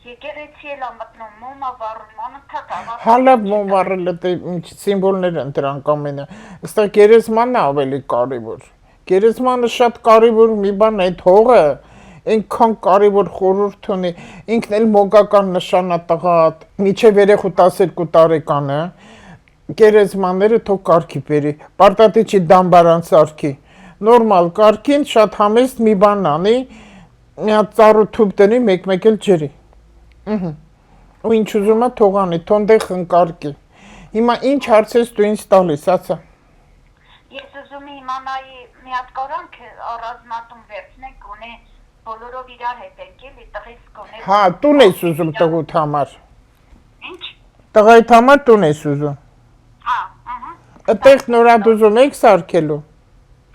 Եկեղեցի էլ ամտնում, մոմա վառում, անընդհատ ավարտում։ Հալավ մոմ վառելը ինչ սիմվոլներ են դրանք ամենը, այստեղ գերեզմանն է ավելի կարևոր։ Գերեզմանը շատ կարևոր մի բան է, այդ հողը այնքան կարևոր խորհուրդ ունի, ինքն էլ մոգական նշան է տղա, միջև երեխու 12 տարեկանը, գերեզմանները թող կարգի բերի, պարտադիչի դամբարան սարքի, նորմալ կարգին շատ համեստ մի բան անի, մի հատ ծառու թուբ տնի, մեկ-մեկ էլ ջրի, ու ինչ ուզում է թող անի, թոնդեղ խնկարկի, հիմա ինչ հարցես դու ինձ տալիս, ասա։ Ես ուզում եմ իմանայի մի հատ կորանք առանձնատուն վերցնենք, ունի բոլորով իրար հետ ենք, էլի տղիս կոնե։ Հա, տուն ես ուզում տղուտ համար։ Ինչ։ Տղայիդ համար տուն ես ուզում։ Հա, ահա։ Այդտեղ նորադ ուզում եք սարքելու։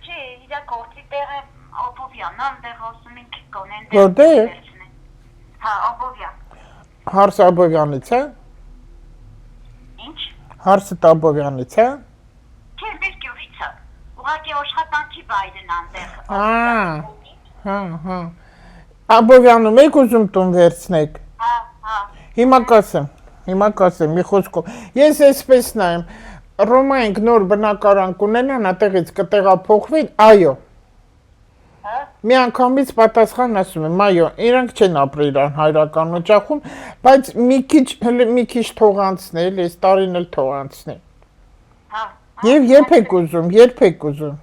Չէ, իրա գործի տեղը Աբովյանն, այնտեղ ասում ենք կոնեն։ Որտե՞ղ է։ Հա, Աբովյան։ Հարս Աբովյանից է։ Ինչ։ Հարսը Աբովյանից է։ Չէ, մեր գյուղից է։ Ուղղակի աշխատանքի վայրն Հա, այնտեղ։ հա։ Աբովյանում եք ուզում տուն վերցնեք։ Հա։ Հիմա կասեմ, մի խոսքով։ Ես այսպես նայեմ, Ռոմայինք նոր բնակարան կունենան, այդտեղից կտեղափոխվեն, այո։ Հա։ Մի անգամից պատասխան ասում եմ, այո, իրանք չեն ապրել իրար հայրական օջախում, բայց մի քիչ թող անցնի, էլի, այս տարին էլ թող անցնի։ Հա։ Եվ երբ եք ուզում։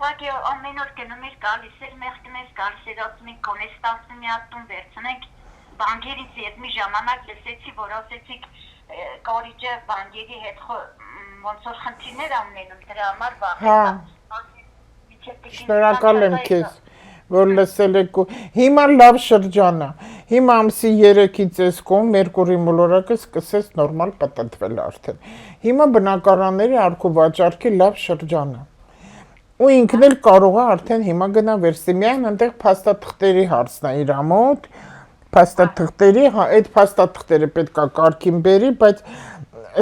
Ուղղակի ամեն օր գնում էր գալիս էր, մեղքն էր գալիս էր, ասում ենք գոնես 10 միատուն վերցնենք, բանկերից ես մի ժամանակ լսեցի, որ ասեցիք կարիճը բանկերի հետ ոնց որ խնդիրներ ամենում, դրա համար վախեցա։ Շնորհակալ եմ քեզ, որ լսել եք ու հիմա լավ շրջան է։ Հիմա ամսի 3-ից էս կողմ Մերկուրի մոլորակը սկսեց նորմալ պտտվել արդեն։ Հիմա բնակարանների արքուվաճառքի լավ շրջան է։ Ու ինքն էլ կարող է արդեն հիմա գնա վերստի միայն այնտեղ փաստաթղթերի հարցն է իր մոտ, փաստաթղթերի, հա, այդ փաստաթղթերը պետքա կարգին բերի, բայց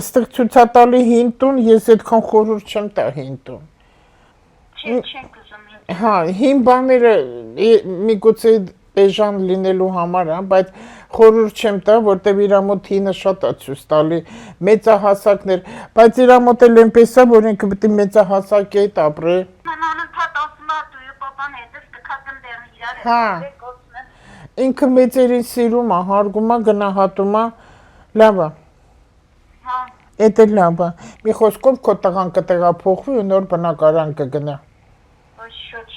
այստեղ ցուցատալի հին տուն ես այդքան խորհուրդ չեմ տա հին տուն։ Չենք ուզում։ Հա, հին բաները միգուցե էժան լինելու համար, հա, բայց խորհուրդ չեմ տա, որտեվ իր մոտ հինը շատ է ցույց տալի մեծահասակներ, բայց իր մոտ էլ այնպես է, որ ինքը պետք է մեծահասակի հետ ապրի։ Անընդհատ ասում է դու պապան հետս կքացեմ դեռ իրար Հա։ Ինքը մեծերին սիրում է, հարգում է, գնահատում է, լավ է։ Հա։ Էդ էլ լավ է։ Մի խոսքով քո տղան կտեղափոխվի ու նոր բնակարան կգնա։ Շոտ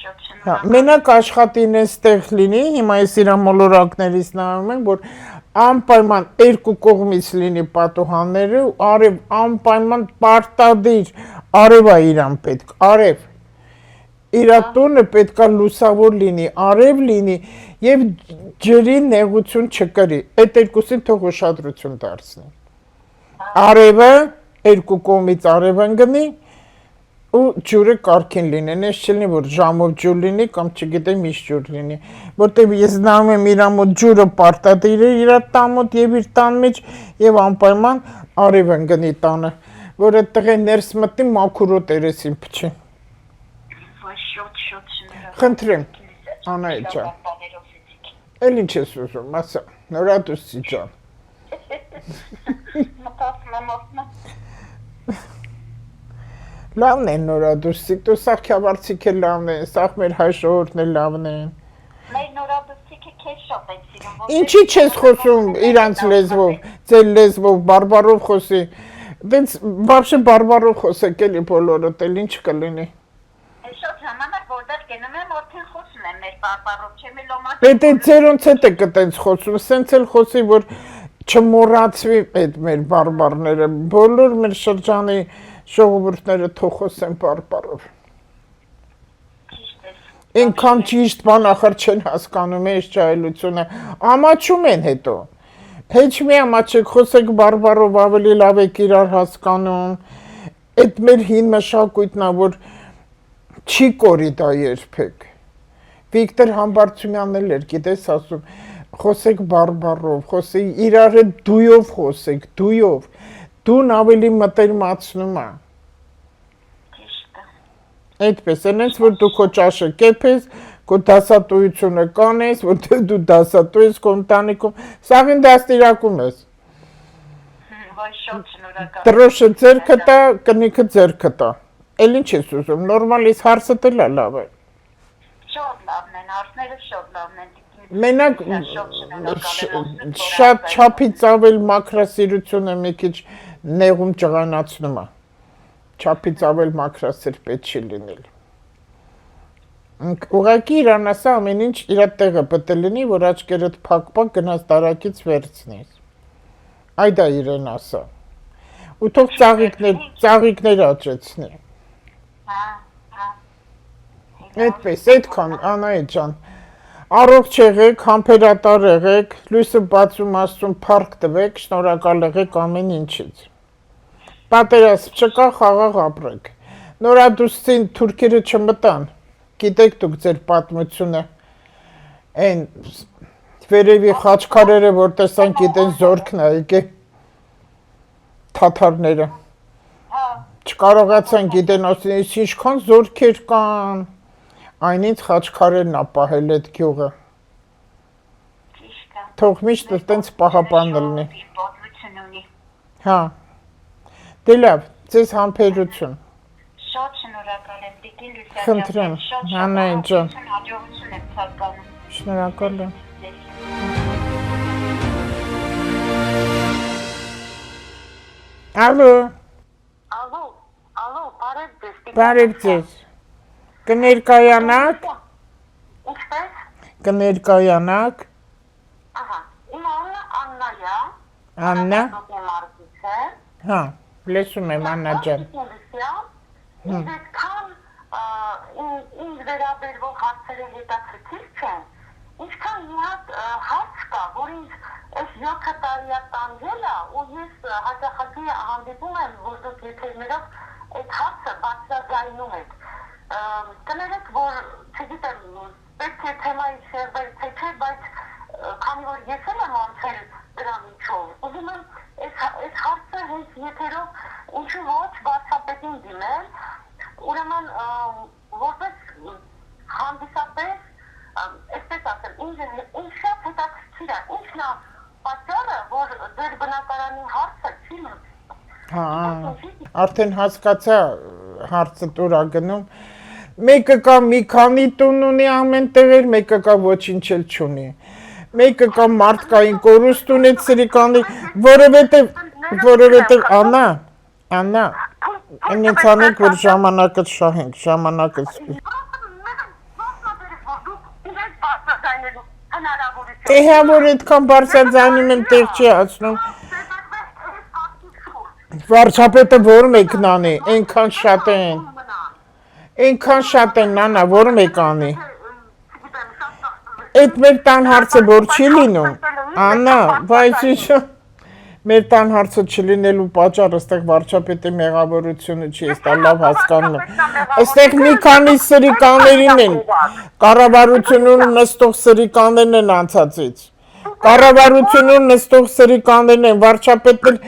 Հա, մենակ աշխատին էստեղ լինի, հիմա ես իր մոլորակներից նայում եմ, որ անպայման երկու կողմից լինի պատուհանները, արև անպայման պարտադիր, արև է իրան պետք, արև։ Իր տունը պետքա լուսավոր լինի, արև լինի եւ ջրի նեղություն չկրի։ Այդ երկուսին թող ուշադրություն դարձնի։ Արևը երկու կողմից արևն գնի ու ջուրը կարգին լինեն, ես չլինի, որ ժամով ջուր լինի կամ չգիտեմ միշտ ջուր լինի, որտեվ ես նայում եմ իր մոտ ջուրը պարտադիր է իր տան մոտ եւ իր տան մեջ եւ անպայման արևն գնի տանը, որ այդ տղեն ներս մտնի մաքուր երեսին փչի։ Խնդրեմ, Անահիտ ջան։ Էլ ինչ ես ուզում, ասա, նորադուսի ջան։ Լավն են նորադուսիկ, դու սաղ քյավարցիկ էլ լավն են, սաղ մեր հայ ժողովուրդն էլ լավն են։ Մեր նորադուսիկը քեզ շատ են սիրում։ Ինչի չես խոսում իրանց լեզվով, ձեր լեզվով, բարբարով խոսի։ Դենց բաբշե բարբարով խոսեք էլի բոլորդ էլ ինչ կլինի։ Շատ ժամանակ որտեղ գնում եմ, արդեն խոսում եմ մեր բարբարով, չեմ էլ ոմա։ Պետք է ձերոնց հետ եք այդպես խոսում, սենց էլ խոսի, որ չմոռացվի այդ մեր բարբարները, բոլոր մեր շրջանի ժողովուրդները թող խոսեն բարբարով։ Ինքան ճիշտ բան ախր չեն հասկանում այս ջահելությունը, ամաչում են հետո։ Հեչ մի ամաչեք, խոսեք բարբարով, ավելի լավ եք իրար հասկանում։ Այդ մեր հին մշակույթն է, որ չի կորի դա երբեք։ Վիկտոր Համբարձումյանն էլ էր, գիտես, ասում, խոսեք բարբարով, խոսեք իրար հետ դույով խոսեք, դույով։ Դուն ավելի մտերմացնում է։ Այդպես են, որ դու քո ճաշը կեփես, քո դասատուությունը կանես, որտեղ դու դասատու ես քո ընտանիքում, սաղին դաստիարակում ես։ Տրոշը ձերքը տա, կնիքը ձերքը տա։ Էլ ինչ ես ուզում, նորմալից հարցը տելա լավ է։ Շատ լավն են, հարցները շատ լավն են։ Մենակ շատ չափից ավել մաքրասիրությունը մի քիչ նեղում ճղանացնում է։ Չափից ավել մաքրասեր պետք չի լինել։ Ուղղակի իրան ասա ամեն ինչ իր տեղը պետք է լինի, որ աչքերդ փակ-փակ գնաս տարակից վերցնես։ Այ դա իրեն ասա։ Ու թող ծաղիկներ աճեցնի։ Այդպես, այդքան Անահիտ ջան։ Առողջ եղեք, համբերատար եղեք, լույսը բացում աստծուն փառք տվեք, շնորհակալ եղեք ամեն ինչից։ Պատերազմ չկա, խաղաղ ապրեք։ Նորադուսին թուրքերը չմտան։ Գիտեք դուք ձեր պատմությունը։ Այն վերևի խաչքարերը, որ տեսան, գիտեն զորքն է եկել թաթարները։ Չկարողացան գիտեն, ասեն, ինչքան զորքեր կան։ Այնից խաչքարերն ապահել այդ գյուղը։ Թող միշտ այդպես պահապան լինի։ Հա։ Դե լավ, ձեզ համբերություն։ Շատ շնորհակալ եմ Տիկին Լուսիա Խնդրեմ, Աննայի ջան։ Հաջողություն եմ ցանկանում։ Շնորհակալ եմ։ Ալո, Ալո, բարև ձեզ։ բարև ձեզ։ Կներկայանաք, Ինչպես։ կներկայանաք, Ահա, իմ անունը Աննա է։ Աննա, Մարզից է։ հա, լսում եմ Աննա ջան։ Ինձ այդքան ինձ վերաբերվող հարցերը հետաքրքիր չեն, ինչքան մի հատ հարց կա, որ ինձ այս 7 տարի տանջել է ու ես հաճախակի հանդիպում եմ, որ դուք եթերներով այդ հարցը բարձրաձայնում եք։ Կներեք, որ չգիտեմ, պետք է թեմայի շերվել, թե չէ, բայց քանի որ ես եմ անցել դրա միջով, ուզում եմ այս հարցը հենց եթերով ինչու ոչ վարչապետին դիմել, ուրեմն որպես հանդիսատես, այսպես ասեմ, ինձ շատ հետաքրքիր է, ինչն է պատճառը, որ ձեր բնակարանի հարցը չի լուծվում։ Հա, արդեն հասկացա հարցը տուր ա գնում։ Մեկը կա մի քանի տուն ունի ամեն տեղեր, մեկը կա ոչինչ էլ չունի։ Մեկը կա մարդկային կորուստ ունեց սրիկանի, որովհետև Աննա, ինձ անենք, որ ժամանակը շահենք, ժամանակը Էհա, որ այդքան բարձրաձայնում եմ տեղ չի ասնում։ Վարչապետը որ մեկն անի, այնքան շատ են։ Այնքան շատ են, Նանա, որ մեկ անի։ Այդ մեր տան հարցը որ չի լինում։ Աննա, բայց ինչ մեր տան հարցը չլինելու պատճառը այստեղ վարչապետի մեղավորությունը չի, այստեղ լավ հասկանում եմ։ Այստեղ մի քանի սրիկաներին են, կառավարությունում նստող սրիկաներն են անցածից։ Կառավարությունում նստող սրիկաներն են, վարչապետն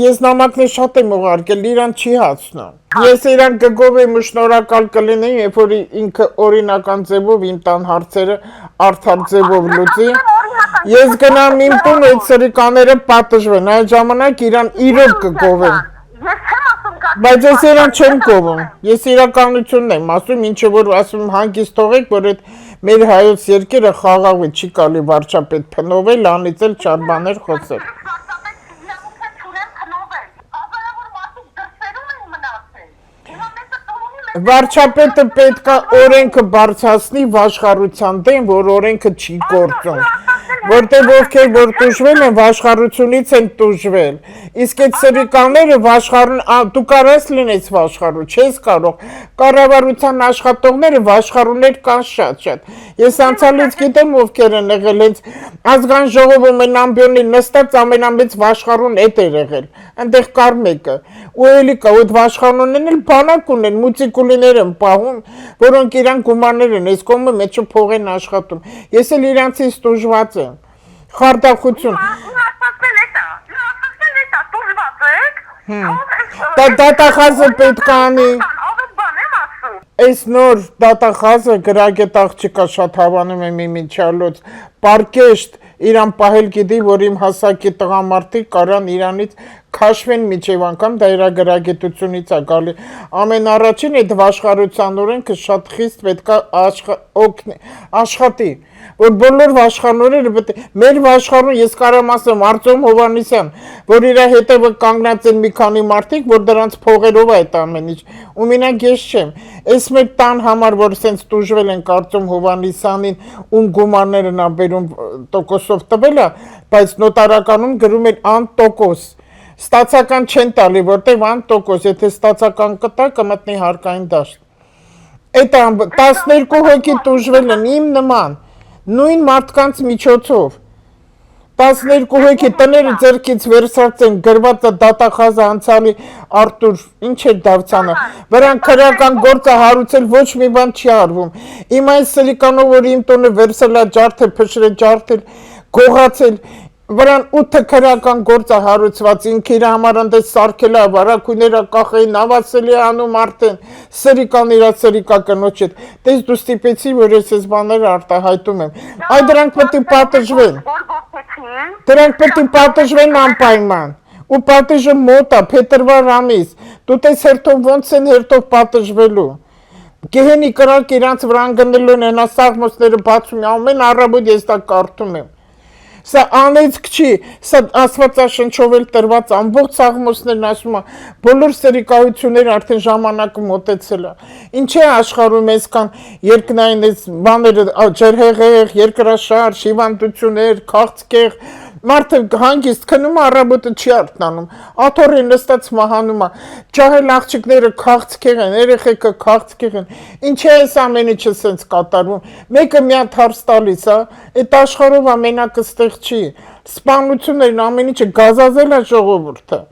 ես նամակներ շատ եմ ուղարկել, իրան չի հասնում։ Ես իրան կգովեմ ու շնորհակալ կլինեմ, երբ որ ինքը օրինական ձևով իմ տան հարցերը արդար ձևով լուծի։ Ես գնամ իմ տուն այդ սրիկաները պատժվեն, այդ ժամանակ իրան իրոք կգովեմ։ Բայց ես իրան չեմ գովում, ես իրականությունն եմ ասում, ինչը որ ասում հանգիստ թողեք, որ այդ մեր հայոց երկիրը խաղաղի չի կարելի վարչապետ փնովել, անիծել, չար բաներ խոսել։ Վարչապետը պետք է օրենքը բարձրացնի վաշխառության դեմ, որ օրենքը չի գործում, որտեղ ովքեր որ տուժվել են, վաշխառությունից են տուժվել, իսկ այդ սրիկանները վաշխառուն, դու կարես լինես վաշխառու, չես կարող, կառավարության աշխատողները վաշխառուներ կան շատ, ես անցյալից գիտեմ ովքեր են եղել, հենց ազգային ժողովում են ամբյոնի նստած ամենամեծ վաշխառուն էդ էր եղել, այնտեղ կար մեկը, ու էլի կա, այդ վաշխառուններն էլ բանակ ունեն, մուցիկուլիներ են պահում, որոնք իրան գումարներ են, այս կողմը մեջը փող են աշխատում, ես էլ իրանցից տուժված եմ, խարդախություն։ Դատախազը պետք է անի, այս նոր դատախազը գրագետ աղջիկա շատ հավանում եմ իմիջալոց, պարկեշտ իրան պահել գիտի, որ իմ հասակի տղամարդիկ կարան իրանից քաշվեն միջև անգամ, դա իրա գրագետությունից է գալի, ամեն առաջին այդ վաշխառության օրենքը շատ խիստ պետք է աշխատի, որ բոլոր վաշխառները, մեր վաշխառուն, ես կարամ ասեմ, Արտյոմ Հովհաննիսյան, որ իրա հետևը կանգնած են մի քանի մարդիկ, որ դրանց փողերով է այդ ամեն ինչ, ու մենակ ես չեմ, այս մեր տան համար, որ սենց տուժվել են Արտյոմ Հովհաննիսյանին, ում գումարները նա բերում տոկոսով տվել է, բայց նոտարականում գրում են անտոկոս, ստացական չեն տալի, որտեղ անտոկոս, եթե ստացական կտա, կմտնի հարկային դաշտ, այդ 12 հոգի տուժվել են իմ նման, նույն մարդկանց միջոցով, 12 հոգի տները ձեռքից վերցած են, գրված է դատախազը անցյալի Արտուր, ինչ էր դարձանը, վրան քրեական գործը հարուցել ոչ մի բան չի արվում, իմ այս սրիկանով, որ իմ տունը վերցել է ջարդել, փշրել, ջարդել, գողացել, վրան 8 քրեական գործ է հարուցված, ինքը իր համար ընդես սարքել է, վարակույները կախային, ավասելի է անում արդեն, սրիկան իրա սրիկա կնոջ հետ, տես դու ստիպեցի, որ ես ես բաները արտահայտում եմ, այ դրանք պետք է պատժվեն, դրանք պետք է պատժվեն անպայման, ու պատիժը մոտ է, փետրվար ամիս, դու տես հերթով ոնց են հերթով պատժվելու, գեհենի կրակ իրանց վրա անգնելու են, հենա սաղմոսները բացում, ամեն առավոտ ես դա կարդում եմ, սա անեծք չի, սա աստվածաշնչով էլ տրված ամբողջ սաղմոսներն ասում է, բոլոր սրիկայությունները արդեն ժամանակը մոտեցել է, ինչ է աշխարհում այսքան երկնային այս բաները, ջրհեղեղ, երկրաշարժ, հիվանդություններ, քաղցկեղ, մարդը հանգիստ քնում առավոտը չի արթնանում, աթոռին նստած մահանում է, ջահել աղջիկները քաղցկեղ են, երեխեքը քաղցկեղ են, ինչ է այս ամեն ինչը սենց կատարվում, մեկը մի հատ հարց տալիս, այդ աշխարհով ամենակը ստեղ չի, սպանություններն ամեն ինչը գազազել է ժողովուրդը,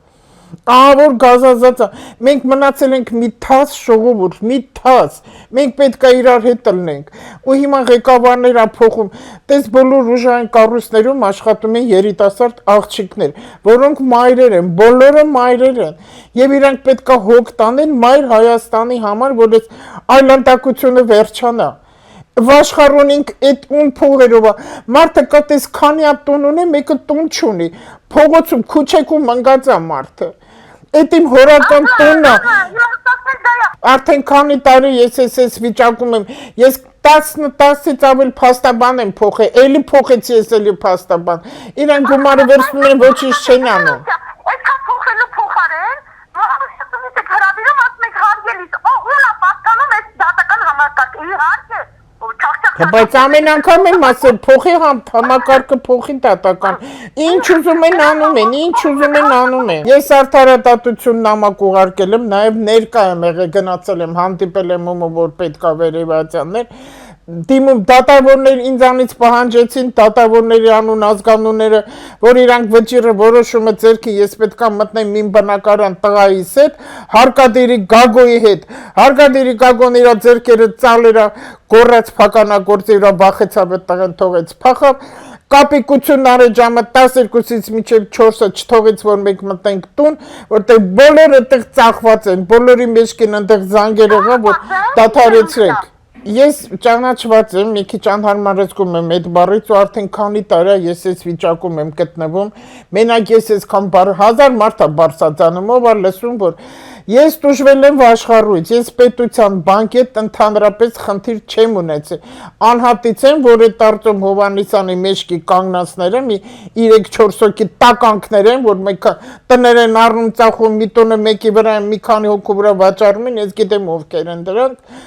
ահավոր գազազած է, մենք մնացել ենք մի թաս ժողովուրդ, մի թաս, մենք պետք է իրար հետ ելնենք, ու հիմա ղեկավարներ ա փոխում, տես բոլոր ուժային կառույցներում աշխատում են երիտասարդ աղջիկներ, որոնք մայրեր են, բոլորը մայրեր են, եւ իրանք պետք է հոգ տանեն մայր Հայաստանի համար, որ այս այլանդակությունը վերջանա, վաշխառոնինք այդ ում փողերով է, մարդը կտես քանի հատ տուն ունի, մեկը տուն չունի, փողոցում քուչեքում ընկած է մարդը, այդ իմ հորական տունն է, արդեն քանի տարի ես այս վիճակում եմ, ես 10-ից ավել փաստաբան եմ փոխել, էլի փոխեցի ես էլի փաստաբան, իրանք գումարը վերցնում են ոչինչ չեն անում, այսքան փոխելու փոխարեն, եք հրավիրում, ասում եք հարգելիս, ո՞ւն է պատկանում այս դատական համակարգը, իհարկե, բայց ամեն անգամ եմ ասել, փոխի համակարգը փոխի դատական, ինչ ուզում են անում են, ինչ ուզում են անում են, ես արդարադատություն նամակ ուղարկել եմ, նաև ներկա եմ եղել, գնացել եմ, հանդիպել եմ ումը, որ պետք է վերևացյաններ, դիմում դատավորներ ինձանից պահանջեցին, դատավորների անուն ազգանունները, որ իրանք վճիրը որոշումը ձերքի, ես պետք է մտնեմ իմ բնակարան տղայիս հետ, Հարկադիրի Գագոյի հետ, Հարկադիրի Գագոն իրա ձերքերը ծալերա, գորած փականագործի իրա բախեցավ այդ տղեն թողեց փախավ, կապիկություն արի ժամը 12-ից մինչև 4-ը չթողեց, որ մենք մտնենք տուն, որտեղ բոլորը այդտեղ ծախված են, բոլորի մեջքին այնտեղ զանգեր եղա, որ դադարեցրեք։ Ես ճանաչված եմ, մի քիչ անհարմարեցնում եմ այդ բառից ու արդեն քանի տարի ես այս վիճակում եմ գտնվում, մենակ ես այսքան հազար մարդ է բարձրացանում, ով է լսում, որ ես տուժվել եմ աշխարհից, ես պետության բանկետ ընդհանրապես խնդիր չեմ ունեցել, անհատից եմ, որ այդ Արտոմ Հովհաննիսյանի մեջքի կանգնածները մի 3-4 հոգի տականքներ են, որ մեկ տներ են առնում ծախում, մի տոնը մեկի վրա, մի քանի հոգու վրա վաճառում են, ես գիտեմ ովքեր են դրանք,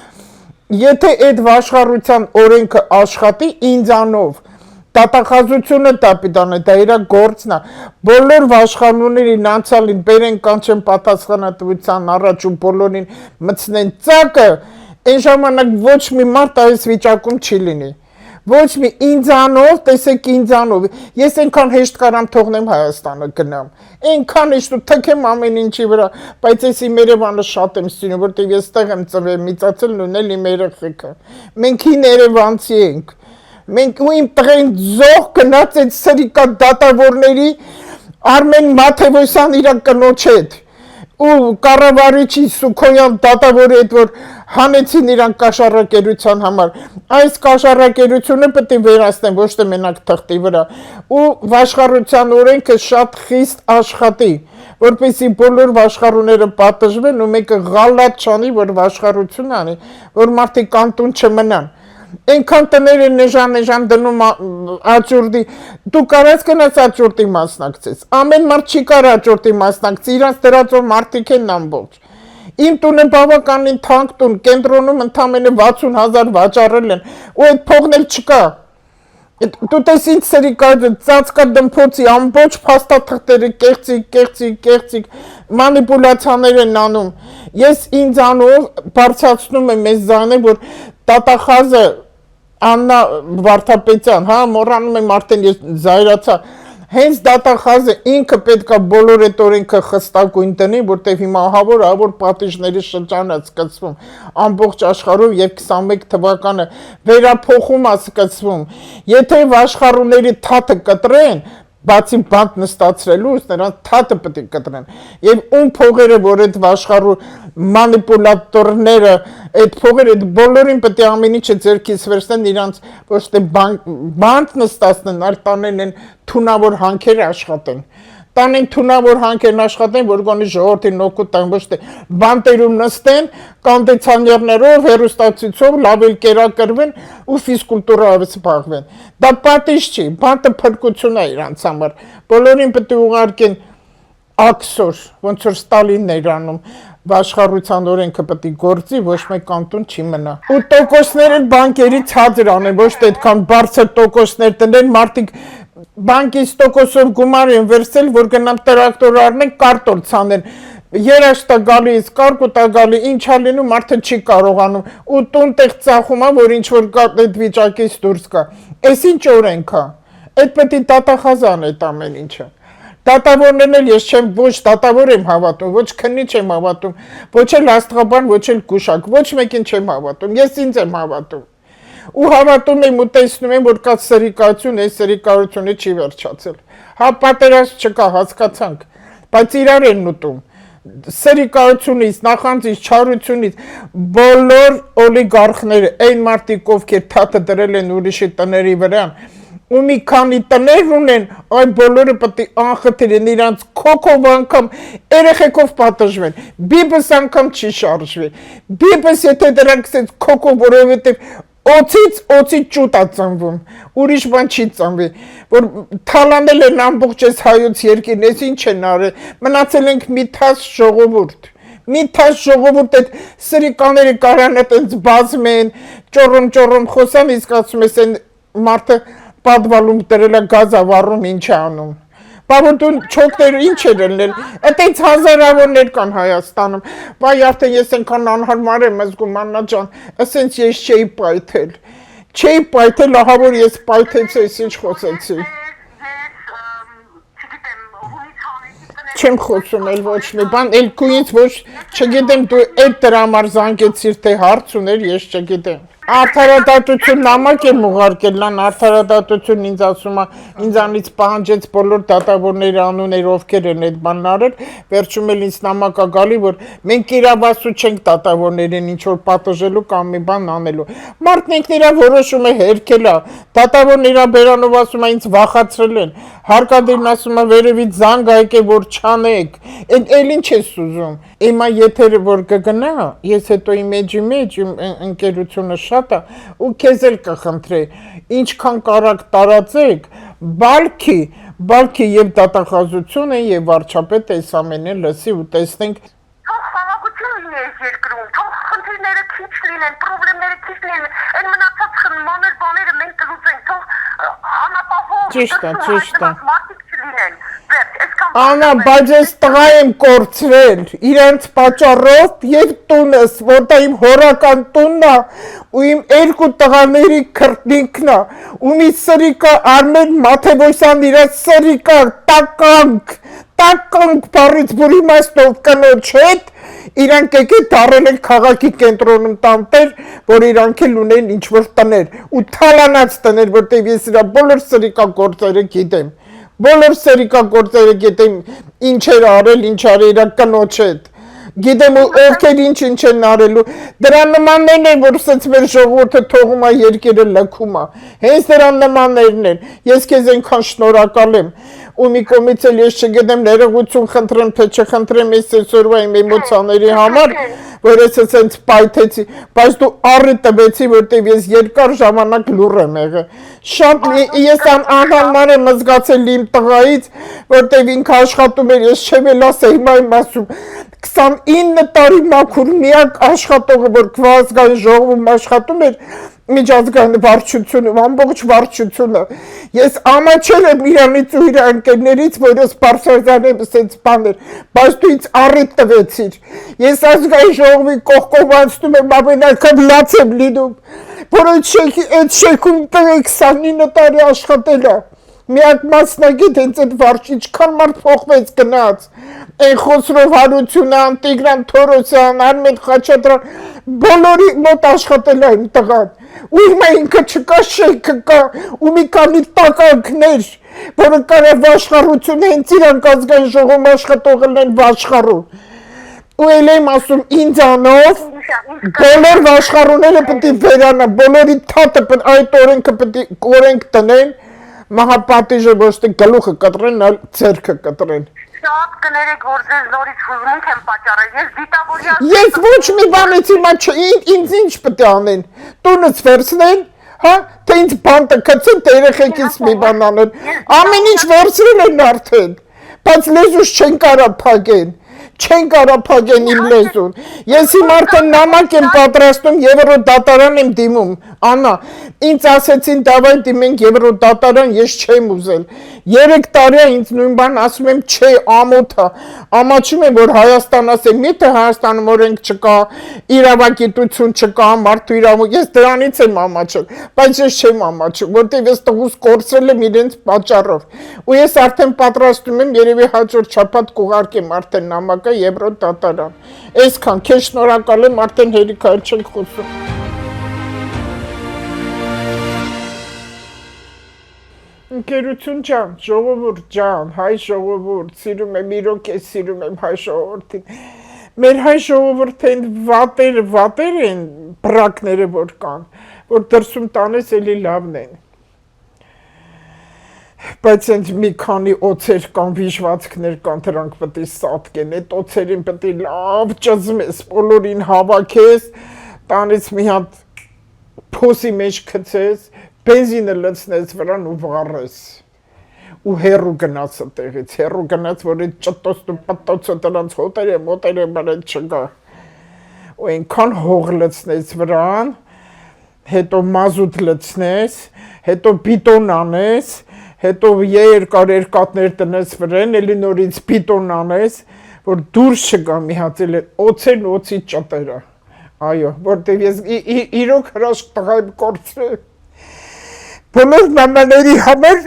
եթե այդ վաշխառության օրենքը աշխատի ինձանով, դատախազությունը տապիտանը, դա իրա գործն է, բոլոր վաշխառուներին անցյալին բերեն կանչեն պատասխանատվության առաջ ու բոլորին մտցնեն ծակը, այն ժամանակ ոչ մի մարդ այս վիճակում չի լինի, ոչ մի ինձանով, տեսեք ինձանով, ես այնքան հեշտ կարամ թողնեմ Հայաստանը գնամ, այնքան հեշտ ու թքեմ ամեն ինչի վրա, բայց ես իմ Երևանը շատ եմ սիրում, որտեղ ես տեղ եմ ծնվել, միծացել ունել իմ երեխեքը, մենք հին երևանցի ենք, մենք ու իմ տղեն զոհ գնաց այդ սրիկա դատավորների Արմեն Մաթևոսյան իրա կնոջ հետ, ու կառավարիչի Սուքոյան դատավորի հետ, որ հանեցին իրան կաշառակերության համար, այս կաշառակերությունը պետք է վերացնեն, ոչ թե մենակ թղթի վրա, ու վաշխառության օրենքը շատ խիստ աշխատի, որպեսզի բոլոր վաշխառուները պատժվեն ու մեկը ղալատ չանի, որ վաշխառություն անի, որ մարդիկ անտուն չմնան, այնքան տներ են նեժան դնում աճուրդի, դու կարաս գնաս աճուրդի մասնակցես, ամեն մարդ չի կար աճուրդի մասնակցի, իրանց դրածով մարդիկ են ամբողջ, իմ տունը բավականին թանկ տուն, կենտրոնում ընդամենը 60,000 վաճառել են, ու այդ փողն էլ չկա, դու տես ինձ սրիկայը, ծածկա դմփոցի, ամբողջ փաստաթղթերը կեղծիկ, մանիպուլյացիաներ են անում, ես ինձանով բարձրացնում եմ այս ձայնը, որ դատախազը Աննա Վարդապետյան, հա, մոռանում եմ արդեն ես զայրացա, հենց դատախազը ինքը պետք է բոլոր այդ օրենքը խստակույն տնի, որտեղ հիմա ահավոր պատիժների շրջան է սկսվում ամբողջ աշխարհով եւ 21 թվականը վերափոխում է սկսվում, եթե աշխարհուների թաթը կտրեն, բացի բանտ նստացրելու, նրանց թաթը պետք է կտրեն, եւ ում փողերը, որ այդ աշխարհու մանիպուլատորները, այդ փողերը բոլորին պետք է ամեն ինչը ձեռքից վերցնեն, իրանց ոչ թե բանտ նստացնեն, այլ տանեն են թունավոր հանքեր աշխատեն, տանեն թունավոր հանքերն աշխատեն, որ գոնի ժողովրդին օգուտ տան, ոչ թե բանտերում նստեն, կոնդիցիոներներով, հեռուստացույցով լավ էլ կերակրվեն ու ֆիզկուլտուրայով զբաղվեն։ Դա պատիժ չի, բանտը փրկություն է իրանց համար։ Բոլորին պետք է ուղարկեն աքսոր, ոնց որ Ստալինն էր անում, աշխարհության օրենքը պետք է գործի, ոչ մեկ կանտուն չի մնա։ Ու տոկոսները բանկերի ցածր անեն, ոչ թե այդքան բարձր տոկոսներ տնեն, մարդիկ բանկից տոկոսով գումար են վերցել, որ գնան տրակտոր առնեն, կարտոլ ցանեն։ Երաշտա գալիս, կարկուտա գալի, ինչ ա լինում, մարդը չի կարողանում, ու տուն տեղ ծախում է, որ ինչ որ այդ վիճակից դուրս գա։ Էս ինչ օրենք է։ Այդ պետք է դատախազան այդ ամեն ինչը։ Դատավորներն էլ ես չեմ, ոչ դատավոր եմ հավատում, ոչ քննիչ եմ հավատում, ոչ էլ աստղաբան, ոչ էլ գուշակ, ոչ մեկին չեմ հավատում, ես ինձ եմ հավատում։ Ու հավատում եմ ու տեսնում եմ, որ կա սրիկայություն, այս սրիկայությունը չի վերջացել։ Հա պատերազմ չկա, հասկացանք, բայց իրար են ուտում։ Սրիկայությունից, նախանձից, չարությունից բոլոր օլիգարխները, այն մարդիկ, ովքեր թաթը դրել են ուրիշի տների վրան, ու մի քանի տներ ունեն, այդ բոլորը պետք է անխտիր են իրանց քոքով անգամ երեխեքով պատժվեն, բիբս անգամ չի շարժվի, բիբս եթե դրանք սենց քոքով, որովհետև օծից ճուտ է ծնվում, ուրիշ բան չի ծնվի, որ թալանել են ամբողջ այս հայոց երկիրն, ես ինչ են արել, մնացել ենք մի թաս ժողովուրդ, մի թաս ժողովուրդ այդ սրիկաները կարան այդպես բազմեն, ճոռում խոսան, իսկ ասում ես այն մարդը պատվալում դրել է գազավառում ինչ է անում։ Բավոն դու չոքները ինչ էր ելնել, այդից հազարավորներ կան Հայաստանում, բայ արդեն ես ենքան անհարմար եմ զգում Աննա ջան, ասենց ես չէի պայթել, ահա որ ես պայթեցի, ես ինչ խոսեցի։ Չեմ խոսում էլ ոչ մի բան, էլ քույնից ոչ, չգիտեմ դու այդ դրա համար զանգեցիր, թե հարց ուներ, ես չգիտեմ։ Արդարադատություն նամակ եմ ուղարկել, լան արդարադատություն ինձ ասում է, ինձանից պահանջեց բոլոր դատավորների անունները, ովքեր են այդ բանն արել, վերջում էլ ինձ նամակ է գալի, որ մենք իրավասու չենք դատավորներին ինչ որ պատժելու կամ մի բան անելու։ Մարդն ինքն իրա որոշում է հերքել է, դատավորն իրա բերանով ասում է ինձ վախացրել են, հարկադիրն ասում է վերևից զանգ ա եկել, որ չանեք, էլ ինչ ես ուզում։ Հիմա եթերը որ կգնա, ես հետո իմ էջի մեջ ընկերությունը շատ է ու քեզ էլ կխնդրե, ինչքան կարակ տարածեք, բալքի եւ դատախազությունը եւ վարչապետը այս ամենը լսի ու տեսնենք։ Թող խաղաղություն լինի այս երկրում, թող խնդիրները քիչ լինեն, խնդիրները քիչ լինեն, այն մնացած մանր բաները մենք կլուծենք, թող անապահով Ճիշտ է։ մարդիկ չլինեն։ Անա, բայց ես տղա եմ կորցրել, իրենց պատճառով եւ տունս, որտեղ իմ հորական տունն է, ու իմ երկու տղաների քրտնինքն է, ու մի սրիկա Արմեն Մաթևոսյան իր սրիկա տականք բարից որ իմաստով կնոջ հետ, իրանք եկել դարել են քաղաքի կենտրոնում տանտեր, որ իրանք էլ ունեն ինչ-որ տներ, ու թալանած տներ, որտեղ ես իրա բոլոր սրիկա գործերը գիտեմ, բոլոր սրիկա գործերը գիտեմ, ինչ էր արել, ինչ արել իրա կնոջ հետ, գիտեմ ովքեր ինչ են արելու, դրա նմաններն են, որ սենց մեր ժողովուրդը թողում է երկիրը լքում է, հենց դրա նմաններն են, ես քեզ այնքան շնորհակալ եմ, ու մի կողմից էլ ես չգիտեմ ներողություն խնդրեմ, թե չխնդրեմ այս այսօրվա իմ էմոցիաների համար, որ ես ասենց պայթեցի, բայց դու առիթ տվեցի, որտեղ ես երկար ժամանակ լուռ եմ եղել, շատ ես անհարմար եմ զգացել իմ տղայից, որտեղ ինքը աշխատում էր, ես չեմ էլ ասա, հիմա եմ ասում, 29 տարի մաքուր միակ աշխատողը, որ Ազգային ժողովում աշխատում էր, միջազգային վարչությունը, ամբողջ վարչությունը, ես ամաչել եմ իրանից ու իր ընկերներից, որ ես բարձրացան եմ սենց բաներ, բայց դու ինձ առիթ տվեցիր, ես Ազգային ժողովի կողքով եմ ամենակամ լաց եմ լինում, որ այդ շեքում տղը 29 տարի աշխատել է, միակ մասնագետ հենց այդ վարչ, ինչքան մարդ փոխվեց գնաց, այն Խոսրով Հարությունյան, Տիգրան Թորոսյան, Արմեն Խաչատրյան, բոլորի մոտ աշխատել է իմ տղան, ու հիմա ինքը չկա, շեյքը կա, ու մի քանի տականքներ, որը կարև վաշխառություն հենց իրանք Ազգային ժողովում աշխատողն են վաշխառում, ու էլ եմ ասում ինձանով, բոլոր վաշխառուները պետք է վերանա, բոլորի թաթը այդ օրենքը պետք է օրենք տնեն, Մահապատիժը ոչ թե գլուխը կտրեն, այլ ձեռքը կտրեն։ Շատ կներեք, որ ձեզ նորից հուզմունք եմ պատճառել, ես դիտավորյալ Ես ոչ մի բանից հիմա ինձ ինչ պետք է անեն։ Տունս վերցնեն, հա, թե ինձ բանտը գցեն, թե երեխեքից մի բան անեն։ Ամեն ինչ վերցրել են արդեն, բայց լեզուս չեն կարա փակեն։ Չեն կարա փակեն իմ լեզուն։ Ես իմ արդեն նամակ եմ պատրաստում Եվրոդատարան եմ դիմում։ Անա, ինձ ասեցին դավայ դիմենք Եվրոդատարան, ես չեմ ուզել։ 3 տարի է ինձ նույն բան ասում եմ, չէ, ամոթա։ Ամաչում եմ, որ Հայաստան ասեմ, միթե Հայաստանում օրենք չկա, իրավագիտություն չկա, մարդու իրավունք, ես դրանից եմ ամաչել, բայց ես չեմ ամաչում, որտեղ ես տղուս կորցրել եմ իրենց պատճառով։ Ու ես արդեն պատրաստում եմ, երևի հաջորդ շաբաթ կուղարկեմ արդեն նամակը Եվրոդատարան։ Այսքան, քեզ շնորհակալ եմ, արդեն հերիք այլ չենք խոսում։ Ընկերություն ջան, ժողովուրդ ջան, հայ ժողովուրդ, սիրում եմ, իրոք ես սիրում եմ հայ ժողովրդին։ Մեր հայ ժողովրդին վատեր են բրակները որ կան, որ դրսում տանես էլի լավն են։ Բայց ընդ մի քանի օծեր կան, վիժվածքներ կան, դրանք պետք է սատկեն, այդ օծերին պետք է լավ ճզմես, բոլորին հավաքես, տանից մի հատ փոսի մեջ գցես, բենզինը լցնես վրան ու վառես։ Ու հերու գնաց այդտեղից, հերու գնաց, որ այդ ճտոսն ու պատոցը դրանց հոտերը բան չկա։ Ու այնքան հող լցնես վրան, հետո մազութ լցնես, հետո բիտոն անես, հետո երկար տնես վրան, էլի նորից բիտոն անես, որ դուրս չգա մի հատ էլ օծեն օծի ճտերը։ Այո, որտեղ ես իրոք հրաշք տղա եմ կորցրել։ Բոլոր մամաների համար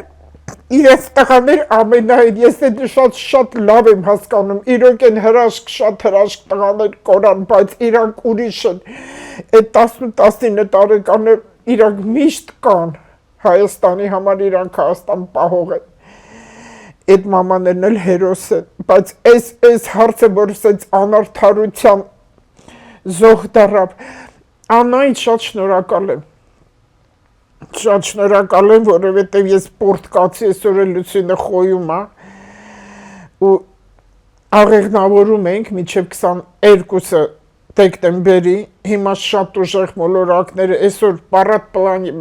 իրենց տղաներ ամենայն, ես այդ շատ լավ եմ հասկանում, իրոք են շատ հրաշք տղաներ կորան, բայց իրանք ուրիշ են, այդ 18-19 տարեկանը իրանք միշտ կան, Հայաստանի համար իրանք Հայաստան պահող են, այդ մամաներն էլ հերոս են, բայց այս հարցը, որ սենց անարդարության զոհ դարավ, Աննային շատ շնորհակալ եմ, որովհետև ես պորտկացի այսօր է Լուսինը խոյում է ու աղեղնավորում ենք մինչև 22 դեկտեմբերի, հիմա շատ ուժեղ մոլորակները, այսօր պարատ պլանի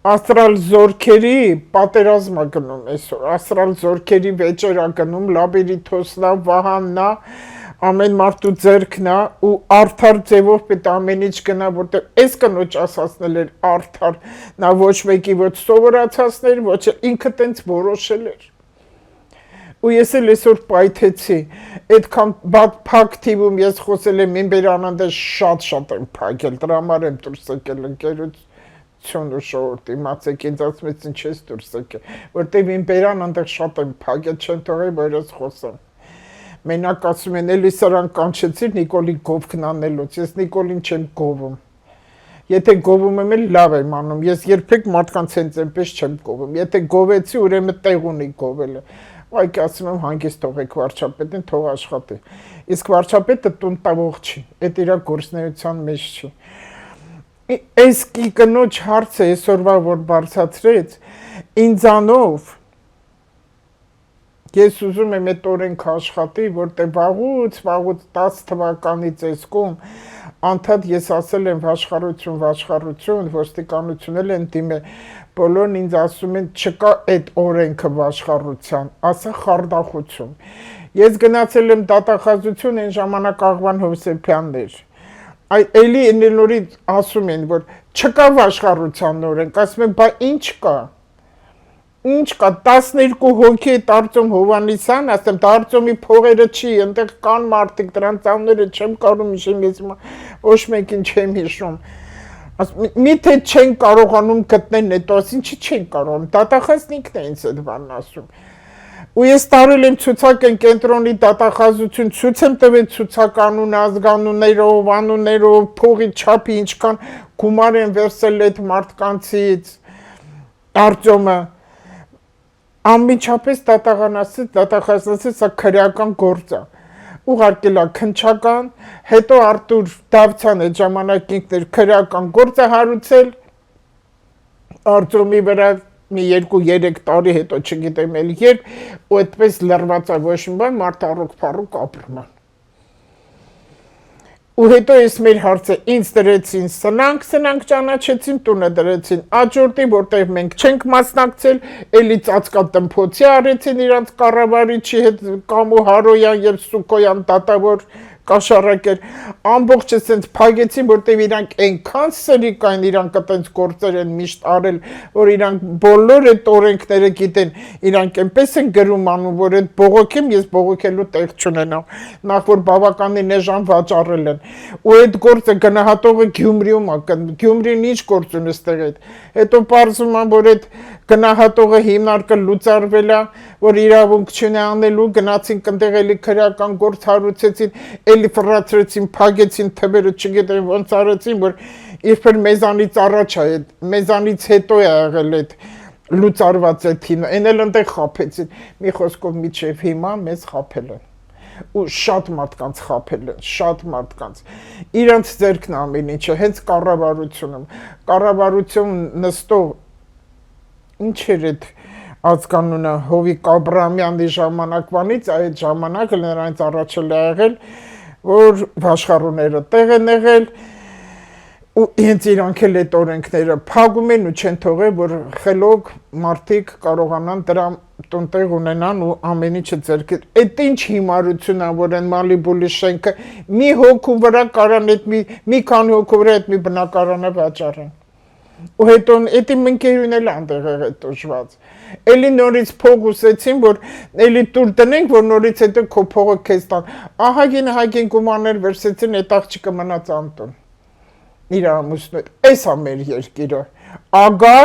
աստրալ զորքերի պատերազմա գնում այսօր, աստրալ զորքերի վեճերա գնում, լաբիրիթոսնա, վահաննա, ամեն մարդու ձերքնա ու արդար ձևով պետք ամեն ինչ գնա, որտեղ այս կնոջ ասացնել էր արդար, նա ոչ մեկի ոչ սովորացածներ, ոչ ինքը տենց որոշել էր։ Ու ես էլ այսօր պայթեցի, այդքան փակ թիվում ես խոսել եմ, իմ բերանանդը շատ եմ փակել, դրա համար եմ դուրս եկել ընկերություն ու շորտ, իմացեք, ինձ ասում ես ինչ ես դուրս եկել, որտեղ իմ բերանանդը շատ եմ փակել, չեն թողել, որ ես խոսեմ։ Մենակ ասում են, էլի սրան կանչեցիր Նիկոլի գովքն անելուց, ես Նիկոլին չեմ գովում։ Եթե գովում եմ էլ լավ եմ անում, ես երբեք մարդկանց հենց այնպես չեմ գովում, եթե գովեցի ուրեմն տեղ ունի գովելը։ Այք ասում եմ հանգիստ թողեք վարչապետին, թող աշխատի։ Իսկ վարչապետը տուն տավող չի, այդ իր գործնեության մեջ չի։ Այս կնոջ հարցը այսօրվա որ բարձրացրեց, ինձանով ես ուզում եմ այդ օրենք աշխատի, որտեղ վաղուց 10 թվականից այսքում անդադ ես ասել եմ վաշխառություն, ոստիկանությունն են դիմել, բոլորն ինձ ասում են չկա այդ օրենքը վաշխառության, ասա խարդախություն։ Ես գնացել եմ դատախազություն, այն ժամանակ Աղվան Հովսեփյանն էր։ Էլի նորից ասում են, որ չկա վաշխառության օրենք, ասում են, բա ինչ կա։ Ինչ կա 12 հոգի Տարծում Հովանեսյան, ասեմ, Տարծումի փողերը չի, այնտեղ կան մարդիկ, դրանց անունները չեմ կարող հիշեմ, ես ոչ մեկին չեմ հիշում։ Միթե չեն կարողանում գտնել հետո, ինչի չեն կարողանում, դատախազնիկն է ինձ այդ բանն ասում։ Ու ես տարել եմ ցուցակեն կենտրոնի դատախազություն, ցույց եմ տվել ցուցականուն, ազգանուններով, անուններով, փողի չափի ինչքան գումար են վերցել այդ մարդկանցից, Տարծումը Անմիջապես դատախազնացից սա քրեական գործ է, ուղարկել է քննչական, հետո Արտուր Դավթյան այդ ժամանակ ինքն էր քրեական գործ է հարուցել, Արտուրի վրա մի 2-3 տարի հետո չգիտեմ էլ երբ ու այդպես լրված է ոչ մի բան մարդ առուկ ապրում է ու հետո ես մեր հարցը ինձ դրեցին սնանք ճանաչեցին տունը դրեցին աճուրդի որտեղ մենք չենք մասնակցել էլի ծածկա տնփոցի արեցին իրանց կառավարիչի հետ Կամու Հարոյան եւ Սուկոյան դատավոր կաշառակեր ամբողջը sense փագեցին որտեվ իրանք այնքան սրիկ այն իրանք այտենց գործեր են միշտ արել որ իրանք բոլոր այդ օրենքները գիտեն իրանք այնպես են գրում անում որ այդ բողոքեմ ես բողոքելու տեղ չունենամ նախ որ բավականին էժան վաճառել են ու այդ գործը գնահատողը Գյումրիում է Գյումրին ինչ գործ ունի ստեղ այդ հետո պարզում են որ այդ գնահատողը հիմնարկը լուծարվել է որ իրավունք չունի անելու գնացին կնդեղելի քրական գործ հարուցեցին էլի ֆրացրեցին փագեցին թվերը չգիտեմ ոնց արեցին որ իբր մեզանից առաջ է մեզանից հետո է եղել այդ լուծարված է թիմը այն էլ այնտեղ խափեցին մի խոսքով միջև հիմա մեզ խափել են ու շատ մարդկանց խափել են շատ մարդկանց իրանց ձեռքն ամեն ինչը հենց կառավարություն նստող ինչ էր այդ ազգանունը Հովիկ Աբրամյանի ժամանակվանից այդ ժամանակը նրանց առաջել է եղել որ աշխարհուները տեղ են եղել ու հենց իրանք էլ այդ օրենքները փակում են ու չեն թողել որ խելոք մարդիկ կարողանան դրա տեղ ունենան ու ամեն ինչը ձեռք այդ ինչ հիմարություն է որ այն Մալիբուլի շենքը մի հոգու վրա կարան այդ մի քանի հոգու վրա այդ մի բնակարանը վաճառեն ու հետո էդի մնկերուն էլ անտեղ եղել տուժված էլի նորից փող ուսեցին որ էլի տուր տնենք որ նորից հետո քո փողը քեզ տան ահագին գումաններ վերցեցին այդ աղջիկը մնաց անտուն իր ամուսնու էս է մեր երկիրը ագա